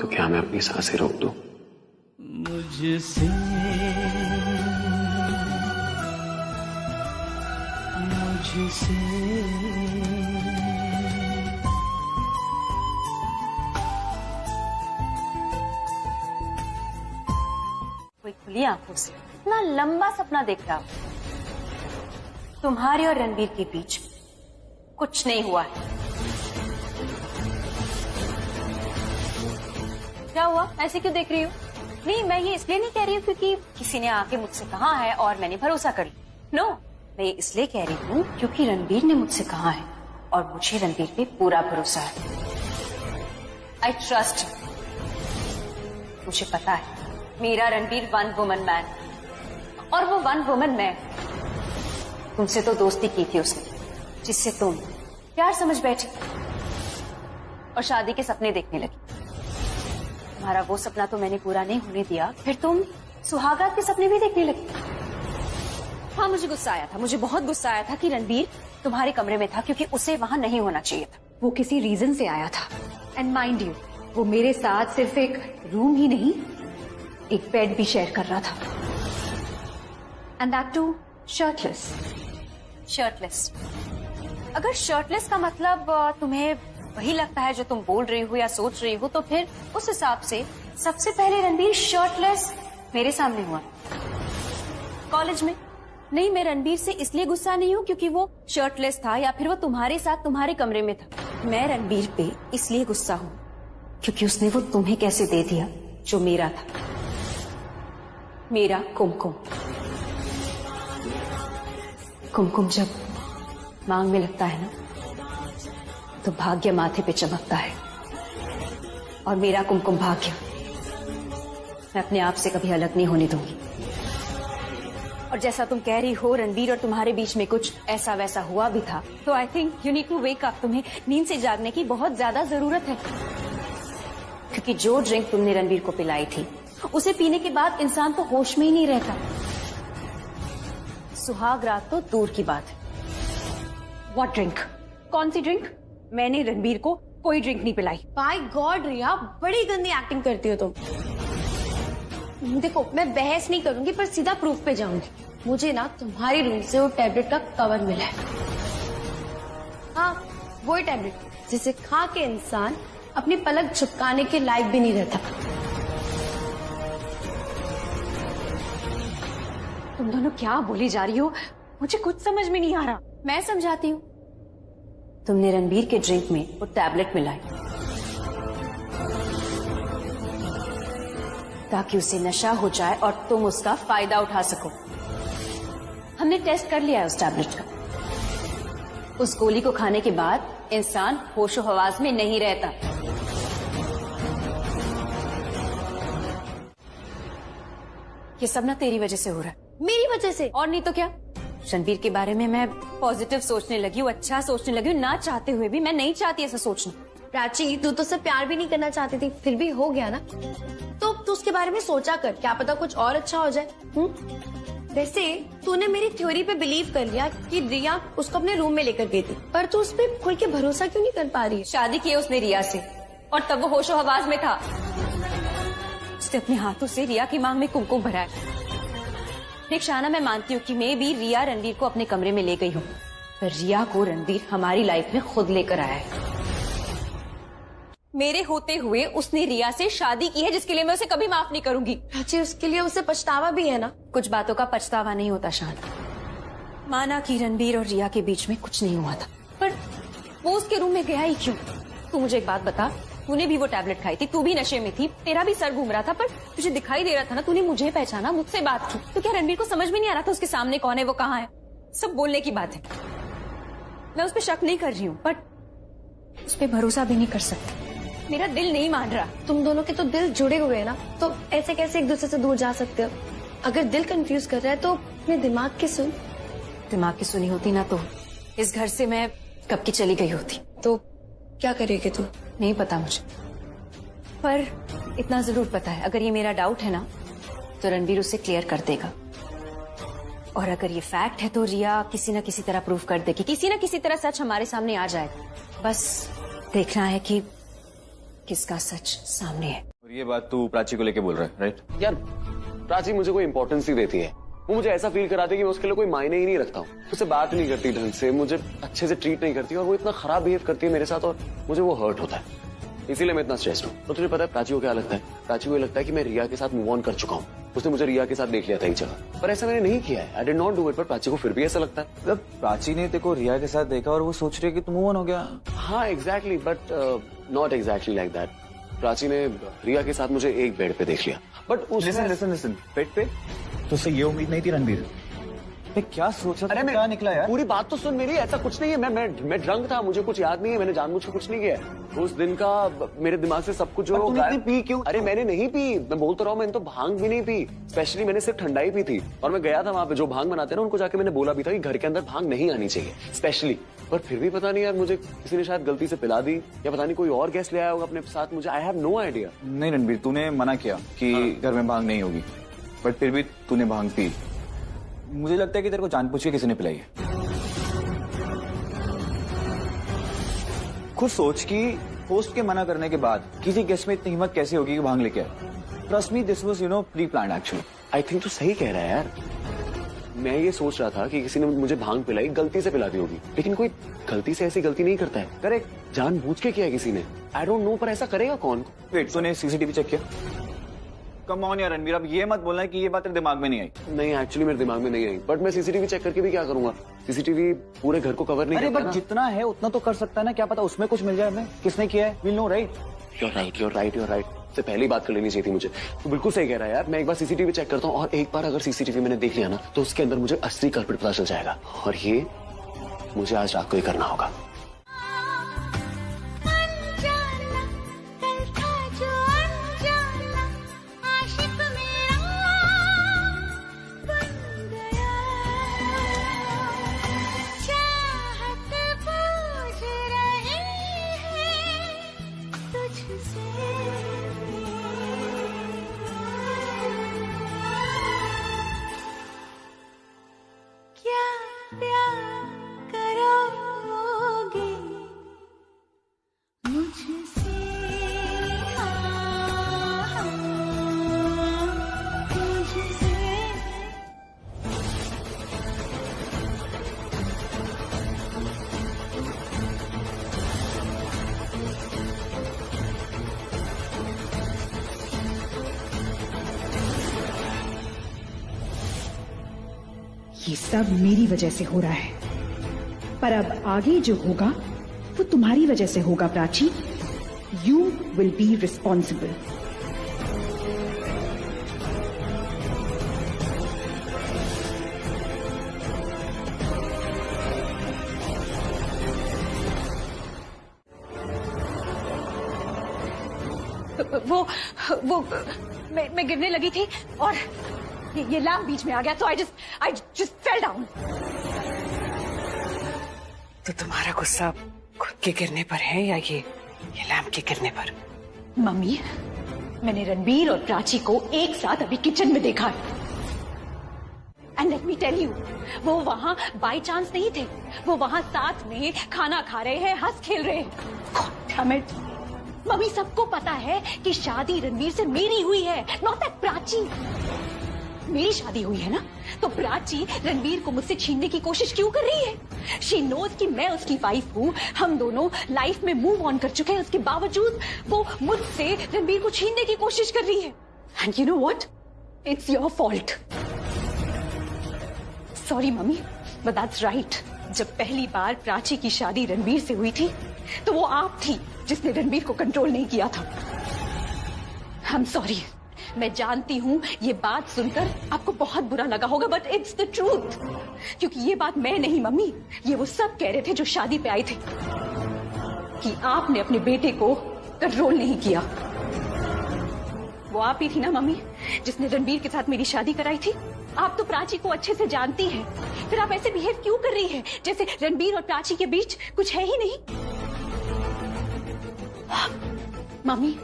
तो क्या मैं अपनी सांसें रोक दूं? मुझसे कोई खुली आंखों से इतना लंबा सपना देख रहा हो। तुम्हारे और रणबीर के बीच कुछ नहीं हुआ है। क्या हुआ? ऐसे क्यों देख रही हो? नहीं, मैं ये इसलिए नहीं कह रही हूँ क्योंकि किसी ने आके मुझसे कहा है और मैंने भरोसा कर लिया। नो, मैं ये इसलिए कह रही हूँ क्योंकि रणबीर ने मुझसे कहा है और मुझे रणबीर पे पूरा भरोसा है। I trust. मुझे पता है मेरा रणबीर वन वुमन मैन, और वो वन वुमन मैं। तुमसे तो दोस्ती की थी उसने, जिससे तुम प्यार समझ बैठी और शादी के सपने देखने लगी। तुम्हारा वो सपना तो मैंने पूरा नहीं होने दिया, फिर तुम सुहागरात के सपने भी देखने लगी। हाँ, मुझे गुस्सा आया था, मुझे बहुत गुस्सा आया था कि रणबीर तुम्हारे कमरे में था क्योंकि उसे वहां नहीं होना चाहिए था। वो किसी रीजन से आया था एंड माइंड यू, वो मेरे साथ सिर्फ एक रूम ही नहीं, एक बेड भी शेयर कर रहा था, and that too shirtless. Shirtless? अगर शर्टलेस का मतलब तुम्हें वही लगता है जो तुम बोल रही हो या सोच रही हो, तो फिर उस हिसाब से सबसे पहले रणबीर शर्टलेस मेरे सामने हुआ। कॉलेज में नहीं, मैं रणबीर से इसलिए गुस्सा नहीं हूँ क्योंकि वो शर्टलेस था या फिर वो तुम्हारे साथ तुम्हारे कमरे में था। मैं रणबीर पे इसलिए गुस्सा हूँ क्योंकि उसने वो तुम्हें कैसे दे दिया जो मेरा था, मेरा कुमकुम। कुमकुम जब मांग में लगता है ना, तो भाग्य माथे पे चमकता है, और मेरा कुमकुम भाग्य मैं अपने आप से कभी अलग नहीं होने दूंगी। और जैसा तुम कह रही हो रणबीर और तुम्हारे बीच में कुछ ऐसा वैसा हुआ भी था, तो I think you need to wake up. तुम्हें नींद से जागने की बहुत ज्यादा जरूरत है, क्योंकि जो ड्रिंक तुमने रणबीर को पिलाई थी उसे पीने के बाद इंसान तो होश में ही नहीं रहता। सुहाग रात तो दूर की बात है। What drink? कौन सी ड्रिंक? मैंने रणबीर को कोई ड्रिंक नहीं पिलाई। बाय गॉड रिया, बड़ी गंदी एक्टिंग करती हो तुम। देखो, मैं बहस नहीं करूंगी पर सीधा प्रूफ पे जाऊंगी। मुझे ना तुम्हारी रूम से वो टैबलेट का कवर मिला है। हाँ, वही टैबलेट जिसे खा के इंसान अपनी पलक झपकाने के लायक भी नहीं रहता। तुम दोनों क्या बोली जा रही हो? मुझे कुछ समझ में नहीं आ रहा। मैं समझाती हूँ। तुमने रणबीर के ड्रिंक में वो टैबलेट मिलाई ताकि उसे नशा हो जाए और तुम उसका फायदा उठा सको। हमने टेस्ट कर लिया है उस टैबलेट का। उस गोली को खाने के बाद इंसान होशो हवास में नहीं रहता। ये सब ना तेरी वजह से हो रहा है। मेरी वजह से? और नहीं तो क्या। रणवीर के बारे में मैं पॉजिटिव सोचने लगी हूँ, अच्छा सोचने लगी हूँ, ना चाहते हुए भी। मैं नहीं चाहती ऐसा सोचना। प्राची, तू तो उससे प्यार भी नहीं करना चाहती थी, फिर भी हो गया ना। तो तू उसके बारे में सोचा कर, क्या पता कुछ और अच्छा हो जाए। वैसे तूने मेरी थ्योरी पे बिलीव कर लिया कि रिया उसको अपने रूम में लेकर गई थी, पर तू उस पर खुल के भरोसा क्यों नहीं कर पा रही है? शादी की उसने रिया से, और तब वो होशो हवास में था। उसने अपने हाथों से रिया की मांग में कुमकुम भरा है। देख शाना, मैं मानती हूँ कि मैं भी रिया रणवीर को अपने कमरे में ले गई हूँ, पर रिया को रणवीर हमारी लाइफ में खुद लेकर आया है। मेरे होते हुए उसने रिया से शादी की है, जिसके लिए मैं उसे कभी माफ नहीं करूंगी। प्राची, उसके लिए उसे पछतावा भी है ना। कुछ बातों का पछतावा नहीं होता शाना। माना कि रणवीर और रिया के बीच में कुछ नहीं हुआ था, पर वो उसके रूम में गया ही क्यों? तू मुझे एक बात बता, तूने भी वो टैबलेट खाई थी, तू भी नशे में थी, तेरा भी सर घूम रहा था, पर तुझे दिखाई दे रहा था ना, तूने मुझे पहचाना, मुझसे बात की, तो क्या रणवीर को समझ में नहीं आ रहा था उसके सामने कौन है, वो कहाँ है? सब बोलने की बात है। मैं उस पर शक नहीं कर रही हूँ, बट उस पर भरोसा भी नहीं कर सकती। मेरा दिल नहीं मान रहा। तुम दोनों के तो दिल जुड़े हुए हैं ना, तो ऐसे कैसे एक दूसरे से दूर जा सकते हो? अगर दिल कंफ्यूज कर रहा है तो अपने दिमाग की सुन। दिमाग की सुनी होती ना तो इस घर से मैं कब की चली गई होती। तो क्या करेगी तू? नहीं पता मुझे, पर इतना जरूर पता है, अगर ये मेरा डाउट है ना तो रणवीर उसे क्लियर कर देगा, और अगर ये फैक्ट है तो रिया किसी न किसी तरह प्रूव कर देगी, किसी न किसी तरह सच हमारे सामने आ जाएगा। बस देखना है कि किसका सच सामने है। और ये बात तू प्राची को लेके बोल रहा है, राइट? यार प्राची मुझे कोई इंपॉर्टेंस नहीं देती है, वो मुझे ऐसा फील कराती है कि मैं उसके लिए कोई मायने ही नहीं रखता हूँ। उससे बात नहीं करती ढंग से, मुझे अच्छे से ट्रीट नहीं करती, और वो इतना खराब बिहेव करती है मेरे साथ, और मुझे वो हर्ट होता है, इसीलिए मैं इतना स्ट्रेस्ड हूँ। तो तुझे पता है प्राची को क्या लगता है? प्राची को ये लगता है कि मैं रिया के साथ मूव ऑन कर चुका हूँ। उसने मुझे रिया के साथ देख लिया था एक जगह, पर ऐसा मैंने नहीं किया है। I did not do it, पर प्राची को फिर भी ऐसा लगता है। मतलब प्राची ने तेको रिया के साथ देखा और वो सोच रही है कि तुम मूव ऑन हो गया। हाँ exactly, but not exactly like that. Prachi ने रिया के साथ मुझे एक बेड पे देख लिया, बट लिसन बेड पे तुझसे ये उम्मीद नहीं थी रणवीर। क्या सोचा? अरे क्या निकला यार? पूरी बात तो सुन मेरी। ऐसा कुछ नहीं है, मैं ड्रंक था, मुझे कुछ याद नहीं है, मैंने जानबूझ के कुछ नहीं किया। उस दिन का मेरे दिमाग से सब कुछ जो तूने पी क्यों? अरे मैंने नहीं पी, मैं बोल तो रहा हूँ, मैंने तो भांग भी नहीं पी। स्पेशली मैंने सिर्फ ठंडाई पी थी, और मैं गया था वहां पे जो भांग बनाते हैं ना, उनको जाके मैंने बोला भी था कि घर के अंदर भांग नहीं आनी चाहिए स्पेशली। पर फिर भी पता नहीं यार, मुझे किसी ने शायद गलती से पिला दी, या पता नहीं कोई और गेस्ट ले आया होगा अपने साथ, मुझे आई हैव नो आइडिया। नहीं रणवीर, तूने मना किया कि घर में भांग नहीं होगी, बट फिर भी तूने भांग पी। मुझे लगता है कि तेरे को जानबूझ के किसी ने पिलाई है। खुद सोच कि होस्ट के मना करने के बाद किसी गेस्ट में इतनी हिम्मत कैसे होगी कि भांग लेके आए। Trust me, this was pre planned actually. I think तो सही कह रहा है यार। मैं ये सोच रहा था कि किसी ने मुझे भांग पिलाई, गलती से पिला दी होगी, लेकिन कोई गलती से ऐसी गलती नहीं करता है। करेक्ट, जानबूझ के किया है किसी ने। आई डोंट नो, पर ऐसा करेगा कौन? वेट, तूने सीसीटीवी चेक किया? कम ऑन यार रणवीर, अब ये मत बोलना है कि ये बात तेरे दिमाग में नहीं आई। नहीं, एक्चुअली मेरे दिमाग में नहीं आई, बट मैं सीसीटीवी चेक करके भी क्या करूंगा? सीसीटीवी पूरे घर को कवर नहीं करता। अरे बट जितना है उतना तो कर सकता है ना, क्या पता उसमें कुछ मिल जाए हमें, किसने किया है, will know, right? You're right. से पहले ही बात कर लेनी चाहिए थी मुझे। तो बिल्कुल सही कह रहा है यार, मैं एक बार सीसीटीवी चेक करता हूँ, और एक बार अगर सीसीटीवी मैंने देख लिया ना, तो उसके अंदर मुझे असली कल्प्रिट पता चल जाएगा, और ये मुझे आज रात को ही करना होगा। ये सब मेरी वजह से हो रहा है, पर अब आगे जो होगा वो तुम्हारी वजह से होगा Prachi. You will be responsible. वो मैं गिरने लगी थी और ये लैम्प बीच में आ गया, तो आई जस्ट फेल डाउन। तो तुम्हारा गुस्सा खुद के गिरने पर है या ये लैम्प के गिरने पर? मम्मी, मैंने रणबीर और प्राची को एक साथ अभी किचन में देखा है। And let me tell you, वो वहां बाय चांस नहीं थे, वो वहां साथ में खाना खा रहे हैं, हंस खेल रहे हैं। God damn it! मम्मी, सबको पता है कि शादी रणबीर से मेरी हुई है, नॉट दैट प्राची। मेरी शादी हुई है ना, तो प्राची रणबीर को मुझसे छीनने की कोशिश क्यों कर रही है? शी नोज कि मैं उसकी वाइफ हूँ, हम दोनों लाइफ में मूव ऑन कर चुके हैं, उसके बावजूद वो मुझसे रणबीर को छीनने की कोशिश कर रही है। And you know what? It's your fault. Sorry mummy, but that's right. जब पहली बार प्राची की शादी रणबीर से हुई थी, तो वो आप थी जिसने रणबीर को कंट्रोल नहीं किया था। आई एम सॉरी। मैं जानती हूँ ये बात सुनकर आपको बहुत बुरा लगा होगा, बट इट्स द ट्रूथ। क्योंकि ये बात मैं नहीं मम्मी, ये वो सब कह रहे थे जो शादी पे आए थे कि आपने अपने बेटे को कंट्रोल नहीं किया। वो आप ही थी ना मम्मी जिसने रणबीर के साथ मेरी शादी कराई थी। आप तो प्राची को अच्छे से जानती हैं, फिर आप ऐसे बिहेव क्यों कर रही हैं जैसे रणबीर और प्राची के बीच कुछ है ही नहीं? मम्मी,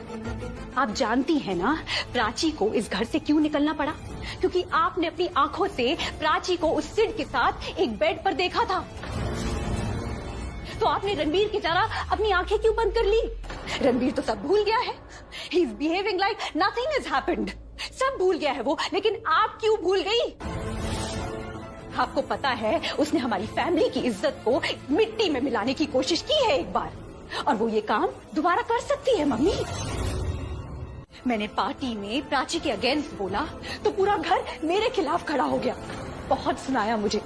आप जानती हैं ना प्राची को इस घर से क्यों निकलना पड़ा? क्योंकि आपने अपनी आंखों से प्राची को उस सिड के साथ एक बेड पर देखा था। तो आपने रणबीर की तरह अपनी आंखें क्यों बंद कर ली? रणबीर तो सब भूल गया है। He is behaving like nothing has happened. सब भूल गया है वो, लेकिन आप क्यों भूल गई? आपको पता है उसने हमारी फैमिली की इज्जत को मिट्टी में मिलाने की कोशिश की है एक बार, और वो ये काम दोबारा कर सकती है मम्मी। मैंने पार्टी में प्राची के अगेंस्ट बोला तो पूरा घर मेरे खिलाफ खड़ा हो गया। बहुत सुनाया मुझे,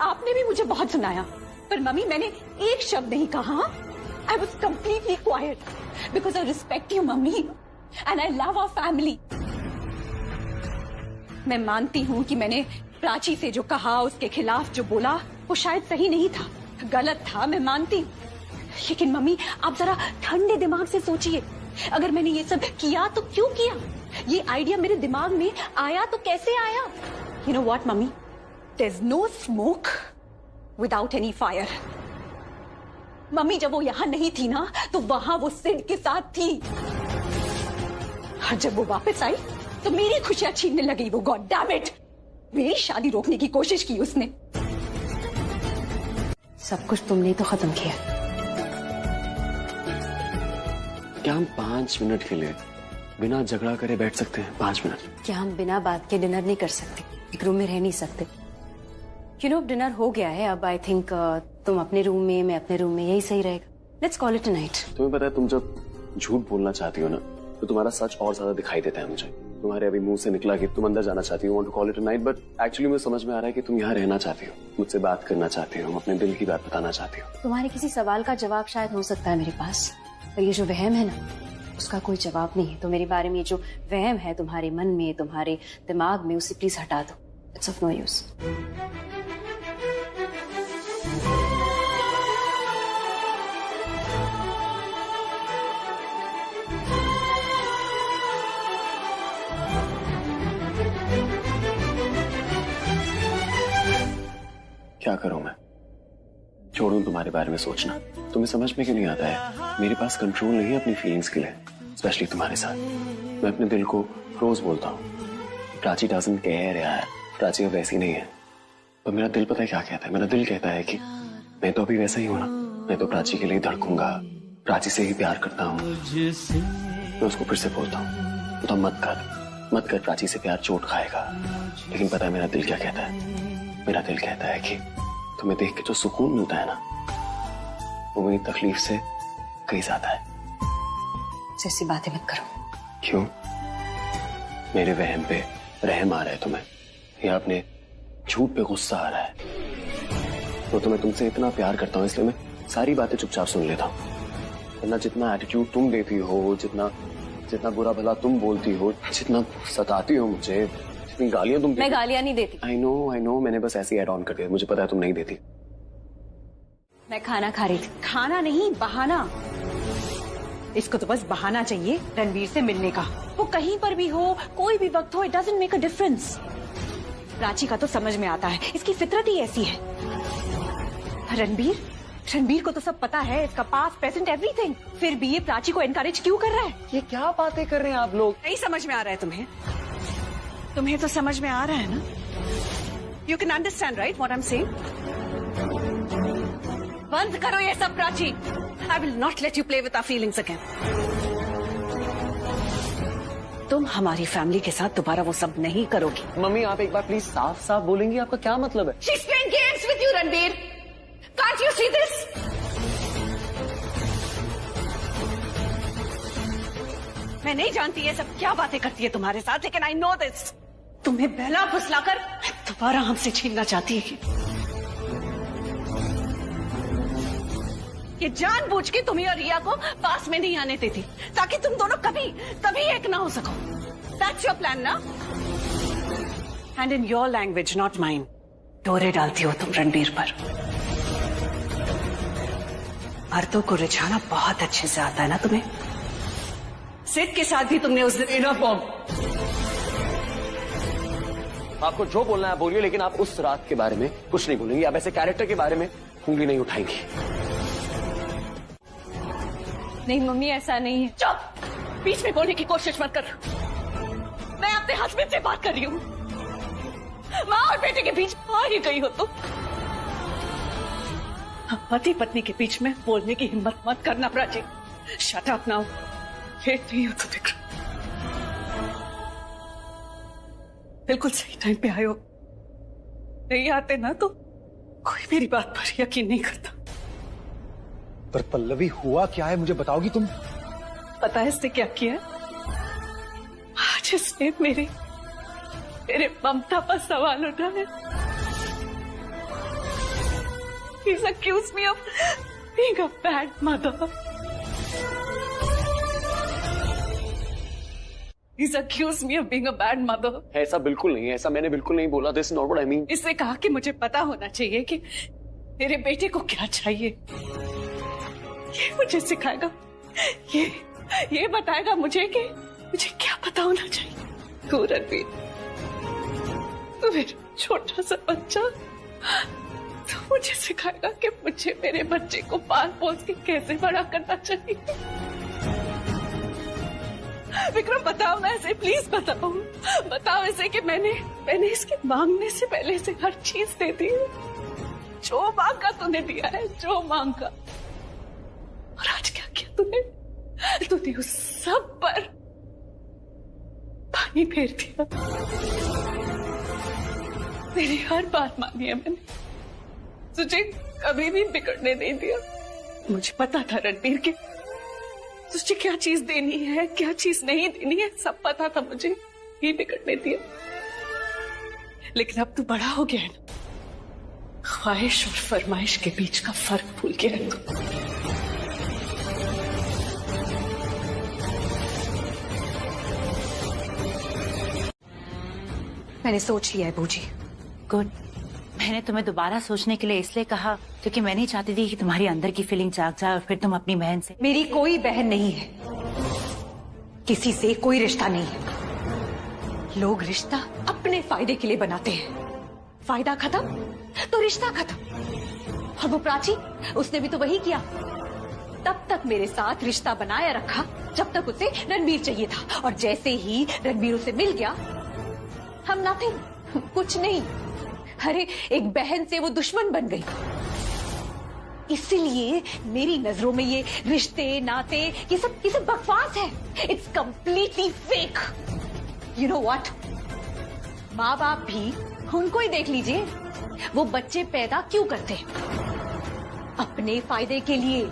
आपने भी मुझे बहुत सुनाया, पर मम्मी मैंने एक शब्द नहीं कहा। I was completely quiet because I respect you mummy and I love our family. मैं मानती हूँ कि मैंने प्राची से जो कहा, उसके खिलाफ जो बोला, वो शायद सही नहीं था, गलत था, मैं मानती हूँ। लेकिन मम्मी आप जरा ठंडे दिमाग से सोचिए, अगर मैंने ये सब किया तो क्यों किया? ये आइडिया मेरे दिमाग में आया तो कैसे आया? You know what mummy, there is no smoke without any fire. Mummy जब वो यहां नहीं थी ना, तो वहां वो सिड के साथ थी, और जब वो वापस आई तो मेरी खुशियां छीनने लगी वो। गॉड डैम इट, मेरी शादी रोकने की कोशिश की उसने। सब कुछ तुमने तो खत्म किया। क्या हम 5 मिनट के लिए बिना झगड़ा करे बैठ सकते हैं? 5 मिनट? क्या हम बिना बात के डिनर नहीं कर सकते? एक रूम में रह नहीं सकते? यू नो डिनर हो गया है, अब आई थिंक तुम अपने रूम में, मैं अपने रूम में, यही सही रहेगा। Let's call it a night. तुम्हें पता है तुम जब झूठ बोलना चाहती हो ना, तो तुम्हारा सच और ज्यादा दिखाई देता है मुझे। तुम्हारे अभी मुंह से निकला कि तुम अंदर जाना चाहती हो, want to call it a night, but actually मुझे समझ में आ रहा है कि तुम यहाँ रहना चाहती हो, मुझसे बात करना चाहती हो, अपने दिल की बात बताना चाहती हो। तुम्हारे किसी सवाल का जवाब शायद हो सकता है मेरे पास, पर ये जो वहम है ना, उसका कोई जवाब नहीं है। तो मेरे बारे में जो वहम है तुम्हारे मन में, तुम्हारे दिमाग में, उसे प्लीज हटा दो। It's of no use. क्या करूं मैं? छोड़ूं तुम्हारे बारे में सोचना? तुम्हें समझ में क्यों नहीं आता है? मेरे पास कंट्रोल नहीं है अपनी फीलिंग्स के लिए, स्पेशली तुम्हारे साथ। मैं अपने दिल को रोज बोलता हूँ प्राची डजंट केयर यार, प्राची अब वैसी नहीं है। पर मेरा दिल पता है क्या कहता है? मेरा दिल कहता है कि मैं तो अभी वैसा ही हूं ना, मैं तो प्राची के लिए धड़कूंगा, प्राची से ही प्यार करता हूँ। मैं उसको फिर से बोलता हूँ तो मत कर प्राची से प्यार चोट खाएगा। लेकिन पता है मेरा दिल क्या कहता है? मेरा दिल कहता है कि तुम्हें देख के जो सुकून मिलता है ना, वो मेरी तकलीफ से कहीं ज्यादा है। ऐसी बातें मत करो। क्यों? मेरे वहम पे रहम आ रहा है तुम्हें, या अपने झूठ पे गुस्सा आ रहा है? तो मैं तुमसे इतना प्यार करता हूँ इसलिए मैं सारी बातें चुपचाप सुन लेता हूँ। वरना जितना एटीट्यूड तुम देती हो, जितना बुरा भला तुम बोलती हो, जितना सताती हो मुझे, जितनी गालियां तुम, मैं गालियां नहीं देती। आई नो, मैंने बस ऐसे ही ऐड ऑन कर दिया, मुझे पता है तुम नहीं देती। मैं खाना खा रही थी। खाना नहीं, बहाना। इसको तो बस बहाना चाहिए रणवीर से मिलने का। वो कहीं पर भी हो, कोई भी वक्त हो, it doesn't make a difference. Prachi का तो समझ में आता है, इसकी फितरत ही ऐसी है। रणवीर को तो सब पता है, इसका पास्ट प्रेजेंट एवरीथिंग। फिर भी ये प्राची को एनकरेज क्यों कर रहा है? ये क्या बातें कर रहे हैं आप लोग? नहीं समझ में आ रहा है तुम्हें? तुम्हें तो समझ में आ रहा है ना? You can understand right what I am saying? बंद करो ये सब Prachi. I will not let you play with our feelings again. तुम हमारी फैमिली के साथ दोबारा वो सब नहीं करोगी। मम्मी आप एक बार प्लीज साफ साफ बोलेंगी, आपका क्या मतलब है? She's playing games with you, Ranbir. Can't you see this? मैं नहीं जानती ये सब क्या बातें करती है तुम्हारे साथ, लेकिन I know this। तुम्हें बहला फुसलाकर दोबारा हमसे छीनना चाहती है। ये जानबूझ के तुम्हें और रिया को पास में नहीं आने देती, ताकि तुम दोनों कभी एक ना हो सको। That's your plan ना? And in your language, not mine, डोरे डालती हो तुम रणबीर पर। मर्दों को रिझाना बहुत अच्छे से आता है ना तुम्हें? सिद्ध के साथ भी तुमने उस दिन इनफ मॉम, आपको जो बोलना है बोलिए, लेकिन आप उस रात के बारे में कुछ नहीं बोलेंगी। आप ऐसे कैरेक्टर के बारे में उंगली नहीं उठाएंगी। नहीं मम्मी, ऐसा नहीं है। चुप! बीच में बोलने की कोशिश मत कर। मैं अपने हस्बैंड से बात कर रही हूँ। माँ और बेटे के बीच आ ही गई हो तुम। पति पत्नी के बीच में बोलने की हिम्मत मत करना Prachi. Shut up now. Late नहीं हो तो विक्रम। बिल्कुल सही टाइम पे आए हो। नहीं आते ना तो कोई मेरी बात पर यकीन नहीं करता। पर पल्लवी हुआ क्या है, मुझे बताओगी तुम? पता है इसने क्या किया? आज इसने मेरे ममता पर सवाल उठाया। He's accused me of being a bad mother. He's accused me of being a bad mother. ऐसा बिल्कुल नहीं है, ऐसा मैंने बिल्कुल नहीं बोला। This is not what I mean. इसने कहा कि मुझे पता होना चाहिए कि मेरे बेटे को क्या चाहिए। ये मुझे सिखाएगा, ये बताएगा मुझे कि मुझे क्या पता होना चाहिए। तू रणबीर, तू मेरा छोटा सा बच्चा, तो मुझे सिखाएगा कि मुझे मेरे बच्चे को पाल पोस के कैसे बड़ा करना चाहिए। विक्रम बताओ ना इसे, प्लीज बताओ इसे कि मैंने इसके मांगने से पहले से हर चीज दे दी है। जो मांगा तूने दिया है, जो मांगा। और आज क्या किया तूने उस सब पर पानी फेर दिया। मेरी हर बात मानी है मैंने, तुझे कभी भी बिगड़ने नहीं दिया। मुझे पता था रणबीर के तुझे क्या चीज देनी है, क्या चीज नहीं देनी है, सब पता था मुझे। ही बिगड़ने दिया। लेकिन अब तू बड़ा हो गया है ना, ख्वाहिश और फरमाइश के बीच का फर्क भूल गया है तू। मैंने सोच लिया है बूजी। गुड। मैंने तुम्हें दोबारा सोचने के लिए इसलिए कहा क्योंकि मैं नहीं चाहती थी कि तुम्हारी अंदर की फीलिंग जाग जाए और फिर तुम अपनी बहन से। मेरी कोई बहन नहीं है, किसी से कोई रिश्ता नहीं है। लोग रिश्ता अपने फायदे के लिए बनाते हैं, फायदा खत्म तो रिश्ता खत्म। और वो प्राची, उसने भी तो वही किया। तब तक मेरे साथ रिश्ता बनाया रखा जब तक उसे रणबीर चाहिए था, और जैसे ही रणबीर उसे मिल गया, हम नथिंग, कुछ नहीं। अरे एक बहन से वो दुश्मन बन गई। इसीलिए मेरी नजरों में ये रिश्ते नाते ये सब बकवास है। It's completely fake. You know what, माँ बाप भी उनको ही देख लीजिए, वो बच्चे पैदा क्यों करते हैं? अपने फायदे के लिए,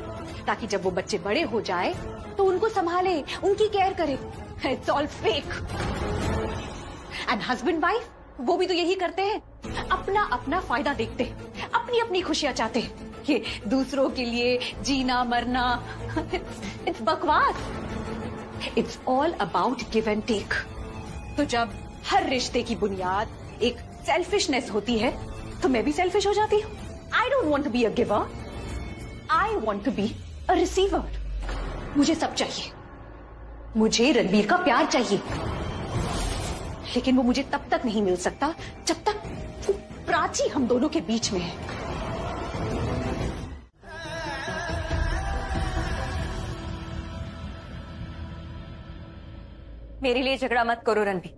ताकि जब वो बच्चे बड़े हो जाए तो उनको संभाले, उनकी केयर करे। It's all fake. And husband wife वो भी तो यही करते हैं, अपना अपना फायदा देखते हैं, अपनी अपनी खुशियां चाहते हैं। ये दूसरों के लिए जीना मरना, इट्स बकवास। It's all about give and take. तो जब हर रिश्ते की बुनियाद एक सेल्फिशनेस होती है, तो मैं भी सेल्फिश हो जाती हूँ। I don't want to be a giver, I want to be a receiver. मुझे सब चाहिए, मुझे रणवीर का प्यार चाहिए, लेकिन वो मुझे तब तक नहीं मिल सकता जब तक वो प्राची हम दोनों के बीच में है। मेरे लिए झगड़ा मत करो रणवीर।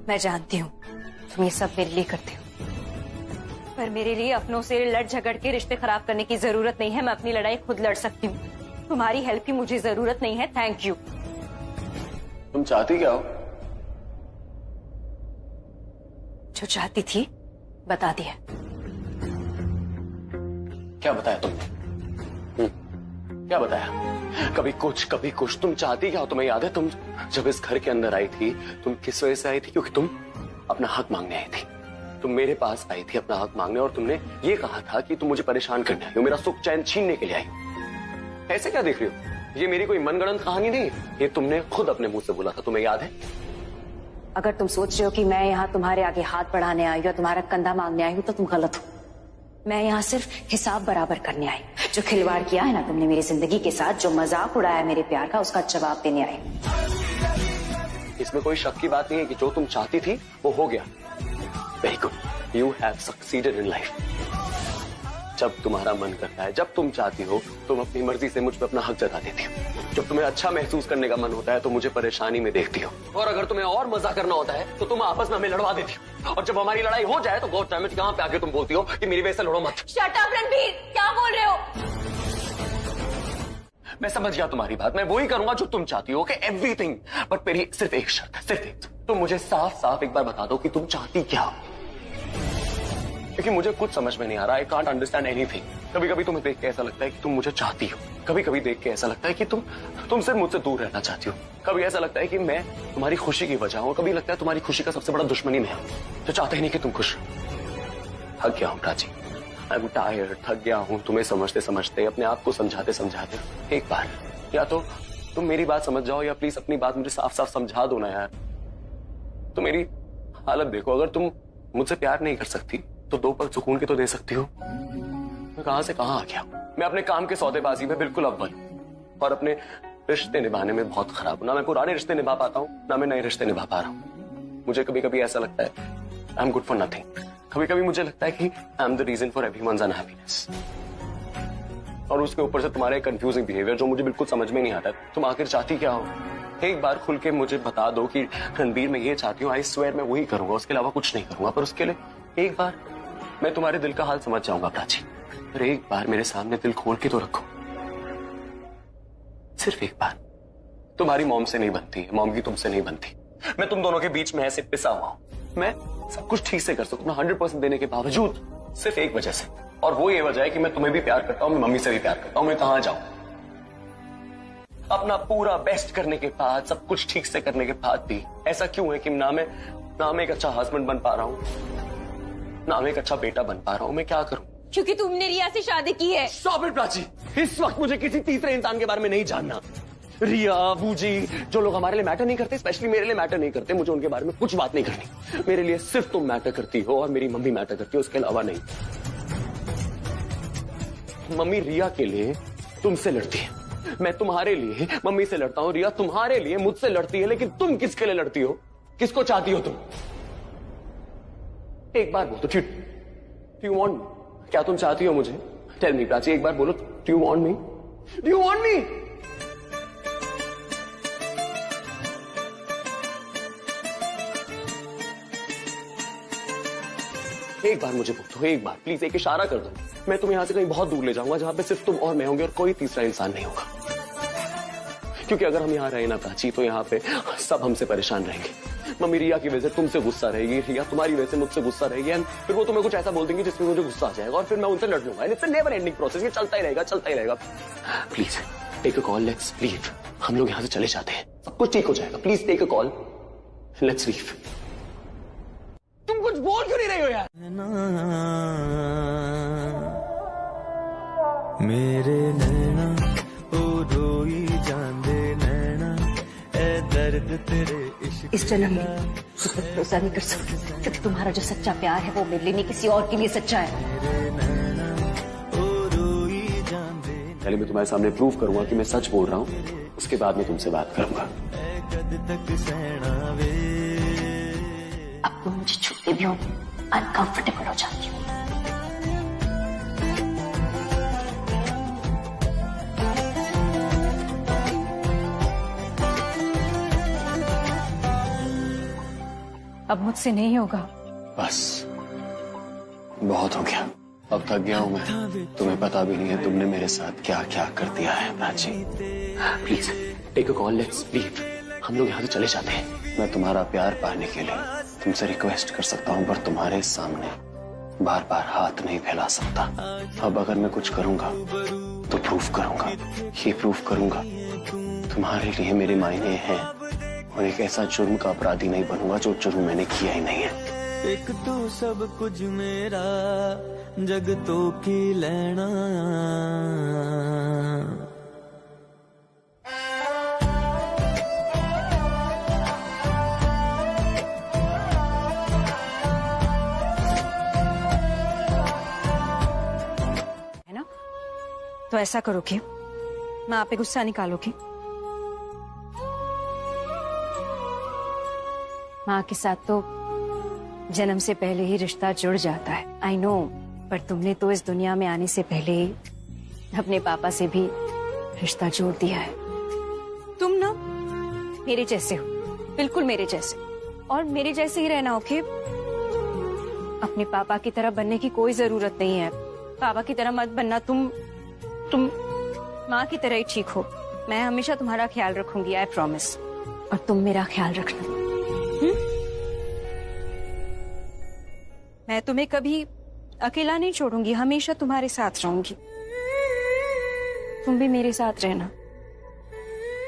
मैं जानती हूँ तुम ये सब मेरे लिए करते हो, पर मेरे लिए अपनों से लड़ झगड़ के रिश्ते खराब करने की जरूरत नहीं है। मैं अपनी लड़ाई खुद लड़ सकती हूँ। तुम्हारी हेल्प की मुझे जरूरत नहीं है। Thank you. तुम चाहती क्या हो? जो चाहती थी बता दिया। क्या बताया तुमने? क्या बताया? कभी कुछ तुम चाहती क्या हो? तुम्हें याद है तुम जब इस घर के अंदर आई थी तुम किस वजह से आई थी? क्योंकि तुम अपना हक मांगने आई थी। तुम मेरे पास आई थी अपना हक मांगने और तुमने ये कहा था कि तुम मुझे परेशान करने आई हो, मेरा सुख चैन छीनने के लिए आई। ऐसे क्या देख रही हो? ये मेरी कोई मनगढ़ंत कहानी नहीं, ये तुमने खुद अपने मुंह से बोला था। तुम्हें याद है? अगर तुम सोच रहे हो कि मैं यहाँ तुम्हारे आगे हाथ बढ़ाने आई हूँ या तुम्हारा कंधा मांगने आई हूँ तो तुम गलत हो। मैं यहाँ सिर्फ हिसाब बराबर करने आई। जो खिलवाड़ किया है ना तुमने मेरी जिंदगी के साथ, जो मजाक उड़ाया मेरे प्यार का, उसका जवाब देने आई। इसमें कोई शक की बात नहीं है कि जो तुम चाहती थी वो हो गया। Very good, you have succeeded in life. जब तुम्हारा मन करता है, जब तुम चाहती हो, तुम अपनी मर्जी से मुझ पर अपना हक जता देती हो। जब तुम्हें अच्छा महसूस करने का मन होता है तो मुझे परेशानी में देखती हो, और अगर तुम्हें और मजा करना होता है तो तुम आपस में हमें लड़वा देती हो। और जब हमारी लड़ाई हो जाए तो बहुत टाइम यहाँ पे आके तुम बोलती हो कि मेरी वजह से लड़ो मत। शट अप रणवीर, क्या बोल रहे हो? मैं समझ गया तुम्हारी बात, मैं वही करूंगा जो तुम चाहती हो, एवरीथिंग। बट मेरी सिर्फ एक शर्त है, सिर्फ एक। तुम मुझे साफ साफ एक बार बता दो कि तुम चाहती क्या हो, क्योंकि मुझे कुछ समझ में नहीं आ रहा। I can't understand anything. कभी कभी तुम्हें देख के ऐसा लगता है कि तुम मुझे चाहती हो, कभी कभी देख के ऐसा लगता है कि तुम सिर्फ मुझसे दूर रहना चाहती हो। कभी ऐसा लगता है कि मैं तुम्हारी खुशी की वजह हूं, कभी लगता है तुम्हारी खुशी का सबसे बड़ा दुश्मनी मैं हूं, जो चाहते ही नहीं कि तुम खुश। थक गया हूं प्राची, आई एम टायर्ड, थक गया हूं तुम्हें समझते समझते, अपने आप को समझाते समझाते। एक बार या तो तुम मेरी बात समझ जाओ या प्लीज अपनी बात मुझे साफ साफ समझा दो ना यार। तो मेरी हालत देखो, अगर तुम मुझसे प्यार नहीं कर सकती तो दो पल सुकून के तो दे सकती हो। मैं कहां से कहां आ गया। मैं अपने काम के सौदेबाजी में बिल्कुल अव्वल और अपने रिश्ते निभाने में बहुत खराब हूं। ना मैं पुराने रिश्ते निभा पाता हूं, ना मैं नए रिश्ते निभा पा रहा हूं। मुझे कभी कभी ऐसा लगता है I am good for nothing. कभी कभी मुझे लगता है कि I am the reason for everyone's unhappiness. और उसके ऊपर से तुम्हारे कंफ्यूजिंग बिहेवियर जो मुझे बिल्कुल समझ में नहीं आता। तुम आखिर चाहती क्या हो? एक बार खुल के मुझे बता दो कि रणबीर मैं ये चाहती हूँ, आई स्वेयर मैं वही करूंगा, उसके अलावा कुछ नहीं करूंगा। पर उसके लिए एक बार मैं तुम्हारे दिल का हाल समझ जाऊंगा प्राची, पर एक बार मेरे सामने दिल खोल के तो रखो, सिर्फ एक बार। तुम्हारी मॉम से नहीं बनती है, मॉम की तुमसे नहीं बनती। मैं तुम दोनों के बीच में ऐसे पिसा हुआ हूं। मैं सब कुछ ठीक से कर सकूं 100% देने के बावजूद, सिर्फ एक वजह से, और वो ये वजह है कि मैं तुम्हें भी प्यार करता हूं, मैं मम्मी से भी प्यार करता हूं। मैं कहां जाऊं? अपना पूरा बेस्ट करने के बाद, सब कुछ ठीक से करने के बाद भी ऐसा क्यों है कि ना मैं एक अच्छा हस्बैंड बन पा रहा हूं, ना मैं एक अच्छा बेटा बन पा रहा हूं। मैं क्या करूं? क्योंकि तुमने रिया से शादी की है। स्टॉप इट प्राची, इस वक्त मुझे किसी तीसरे इंसान के बारे में नहीं जानना। रिया, बूजी, जो लोग हमारे लिए मैटर नहीं करते, स्पेशली मेरे लिए मैटर नहीं करते, मुझे उनके बारे में कुछ बात नहीं करनी। मेरे लिए सिर्फ तुम मैटर करती हो और मेरी मम्मी मैटर करती है, उसके अलावा नहीं। मम्मी रिया के लिए तुमसे लड़ती है, मैं तुम्हारे लिए मम्मी से लड़ता हूं, रिया तुम्हारे लिए मुझसे लड़ती है, लेकिन तुम किसके लिए लड़ती हो? किसको चाहती हो तुम? एक बार बोलो, डू यू वांट मी? क्या तुम चाहती हो मुझे? टेल मी प्राची, एक बार बोलो, do you want me? Do you want me? एक बार मुझे बोलो, एक बार प्लीज, एक इशारा कर दो। मैं तुम्हें यहां से कहीं बहुत दूर ले जाऊंगा जहां पे सिर्फ तुम और मैं होंगे और कोई तीसरा इंसान नहीं होगा। क्योंकि अगर हम यहाँ रहे ना प्राची तो यहाँ पे सब हमसे परेशान रहेंगे। मम्मी रिया की वजह से तुमसे गुस्सा रहेगी, रिया तुम्हारी वजह से मुझसे गुस्सा रहेगी, एंड फिर वो तुम्हें कुछ ऐसा बोल देंगे जिसमें मुझे गुस्सा आ जाएगा और फिर मैं उनसे लड़ लूंगा। It's a never ending process, ये चलता ही रहेगा, चलता ही रहेगा। Please take a call, let's leave. हम लोग यहाँ से चले जाते हैं, सब कुछ ठीक हो जाएगा। Please take a call, let's leave. तुम कुछ बोल क्यों नहीं रही हो यार? मेरे नैना ओ रोई जांदे नैना, ए दर्द तेरे इश्क। इस जन्म में तुम पर भरोसा नहीं कर सकती, क्योंकि तुम्हारा जो सच्चा प्यार है वो मेरे लिए नहीं किसी और के लिए सच्चा है। पहले मैं तुम्हारे सामने प्रूव करूंगा कि मैं सच बोल रहा हूँ, उसके बाद मैं तुमसे बात करूंगा। अब तुम मुझे छूते भी हो अनकंफर्टेबल हो जाती हूँ। अब मुझसे नहीं होगा। बस बहुत हो गया, अब थक गया हूं मैं। तुम्हें पता भी नहीं है तुमने मेरे साथ क्या क्या कर दिया है Prachi. Please take a call, let's leave. हम लोग यहाँ से चले जाते हैं। मैं तुम्हारा प्यार पाने के लिए तुमसे रिक्वेस्ट कर सकता हूँ, पर तुम्हारे सामने बार बार हाथ नहीं फैला सकता। अब अगर मैं कुछ करूंगा तो प्रूफ करूंगा, ये प्रूफ करूंगा तुम्हारे लिए मेरे मायने हैं, और एक ऐसा जुर्म का अपराधी नहीं बनूंगा जो जुर्म मैंने किया ही नहीं है। एक तू सब कुछ मेरा जग तो की लेना। है ना? तो ऐसा करोगे, मैं आप पे गुस्सा निकालोगी। माँ के साथ तो जन्म से पहले ही रिश्ता जुड़ जाता है, आई नो, पर तुमने तो इस दुनिया में आने से पहले ही अपने पापा से भी रिश्ता जोड़ दिया है। तुम ना मेरे जैसे हो, बिल्कुल मेरे जैसे, और मेरे जैसे ही रहना। ओके, अपने पापा की तरह बनने की कोई जरूरत नहीं है। पापा की तरह मत बनना, तुम माँ की तरह ही ठीक हो। मैं हमेशा तुम्हारा ख्याल रखूंगी, आई प्रॉमिस, और तुम मेरा ख्याल रखना। मैं तुम्हें कभी अकेला नहीं छोड़ूंगी, हमेशा तुम्हारे साथ रहूंगी। तुम भी मेरे साथ रहना।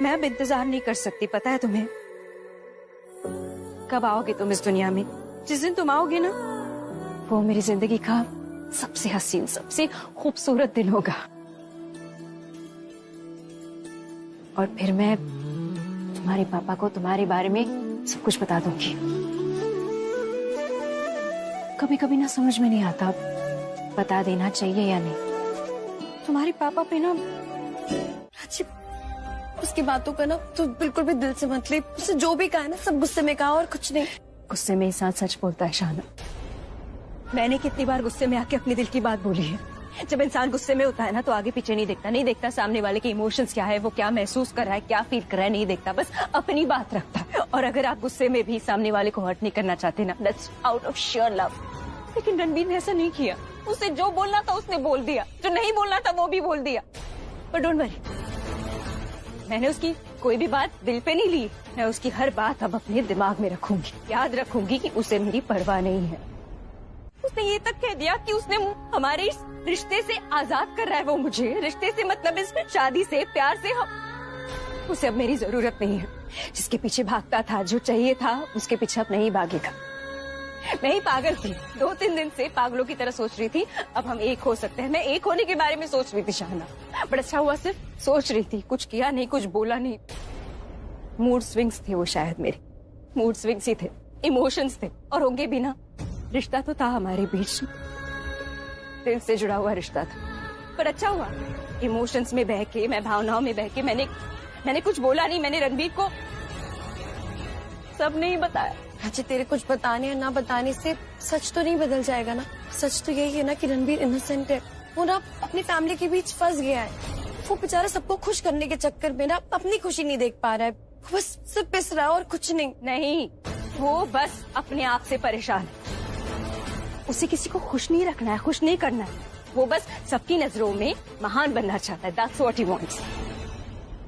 मैं अब इंतजार नहीं कर सकती, पता है तुम्हें? कब आओगे तुम इस दुनिया में? जिस दिन तुम आओगे ना, वो मेरी जिंदगी का सबसे हसीन, सबसे खूबसूरत दिन होगा। और फिर मैं तुम्हारे पापा को तुम्हारे बारे में सब कुछ बता दूंगी। कभी कभी ना समझ में नहीं आता बता देना चाहिए या नहीं। तुम्हारे पापा पे ना प्राची, उसकी बातों का ना तो बिल्कुल भी दिल से मत ले। उसने जो भी कहा है ना सब गुस्से में कहा और कुछ नहीं। गुस्से में इंसान सच बोलता है शाना। मैंने कितनी बार गुस्से में आके अपने दिल की बात बोली है। जब इंसान गुस्से में होता है ना तो आगे पीछे नहीं देखता, नहीं देखता सामने वाले के इमोशंस क्या है, वो क्या महसूस कर रहा है, क्या फील कर रहा है, नहीं देखता, बस अपनी बात रखता है। और अगर आप गुस्से में भी सामने वाले को हर्ट नहीं करना चाहते ना, that's out of sure love. लेकिन रणबीर ने ऐसा नहीं किया। उसे जो बोलना था उसने बोल दिया, जो नहीं बोलना था वो भी बोल दिया। पर डोंट वरी, मैंने उसकी कोई भी बात दिल पे नहीं ली। मैं उसकी हर बात अब अपने दिमाग में रखूंगी, याद रखूंगी कि उसे मेरी परवाह नहीं है। उसने ये तक कह दिया कि उसने हमारे इस रिश्ते से आजाद कर रहा है वो मुझे। रिश्ते से मतलब इस शादी से, प्यार से। उसे अब मेरी जरूरत नहीं है। जिसके पीछे भागता था, जो चाहिए था, उसके पीछे अब नहीं भागेगा। मैं ही पागल थी, 2-3 दिन से पागलों की तरह सोच रही थी अब हम एक हो सकते हैं। मैं एक होने के बारे में सोच रही थी शाहना, बट अच्छा हुआ सिर्फ सोच रही थी, कुछ किया नहीं, कुछ बोला नहीं। मूड स्विंग्स थे वो, शायद मेरे मूड स्विंग्स ही थे, इमोशंस थे, और होंगे भी ना। रिश्ता तो था हमारे बीच, दिल से जुड़ा हुआ रिश्ता था। पर अच्छा हुआ इमोशंस में बह के, मैं भावनाओं में बह के मैंने कुछ बोला नहीं। मैंने रणबीर को सब नहीं बताया। अच्छा, तेरे कुछ बताने या ना बताने से सच तो नहीं बदल जाएगा ना। सच तो यही है ना कि रणबीर इनोसेंट है। वो ना अपनी फैमिली के बीच फंस गया है। वो बेचारा सबको खुश करने के चक्कर में ना अपनी खुशी नहीं देख पा रहा है। वो बस सिर्फ पिस रहा है और कुछ नहीं। नहीं, वो बस अपने आप से परेशान है। उसे किसी को खुश नहीं रखना है, खुश नहीं करना है। वो बस सबकी नजरों में महान बनना चाहता है। That's what he wants.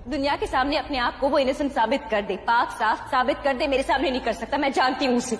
दुनिया के सामने अपने आप को वो इनोसेंट साबित कर दे, पाक साफ साबित कर दे। मेरे सामने नहीं कर सकता, मैं जानती हूँ उसे।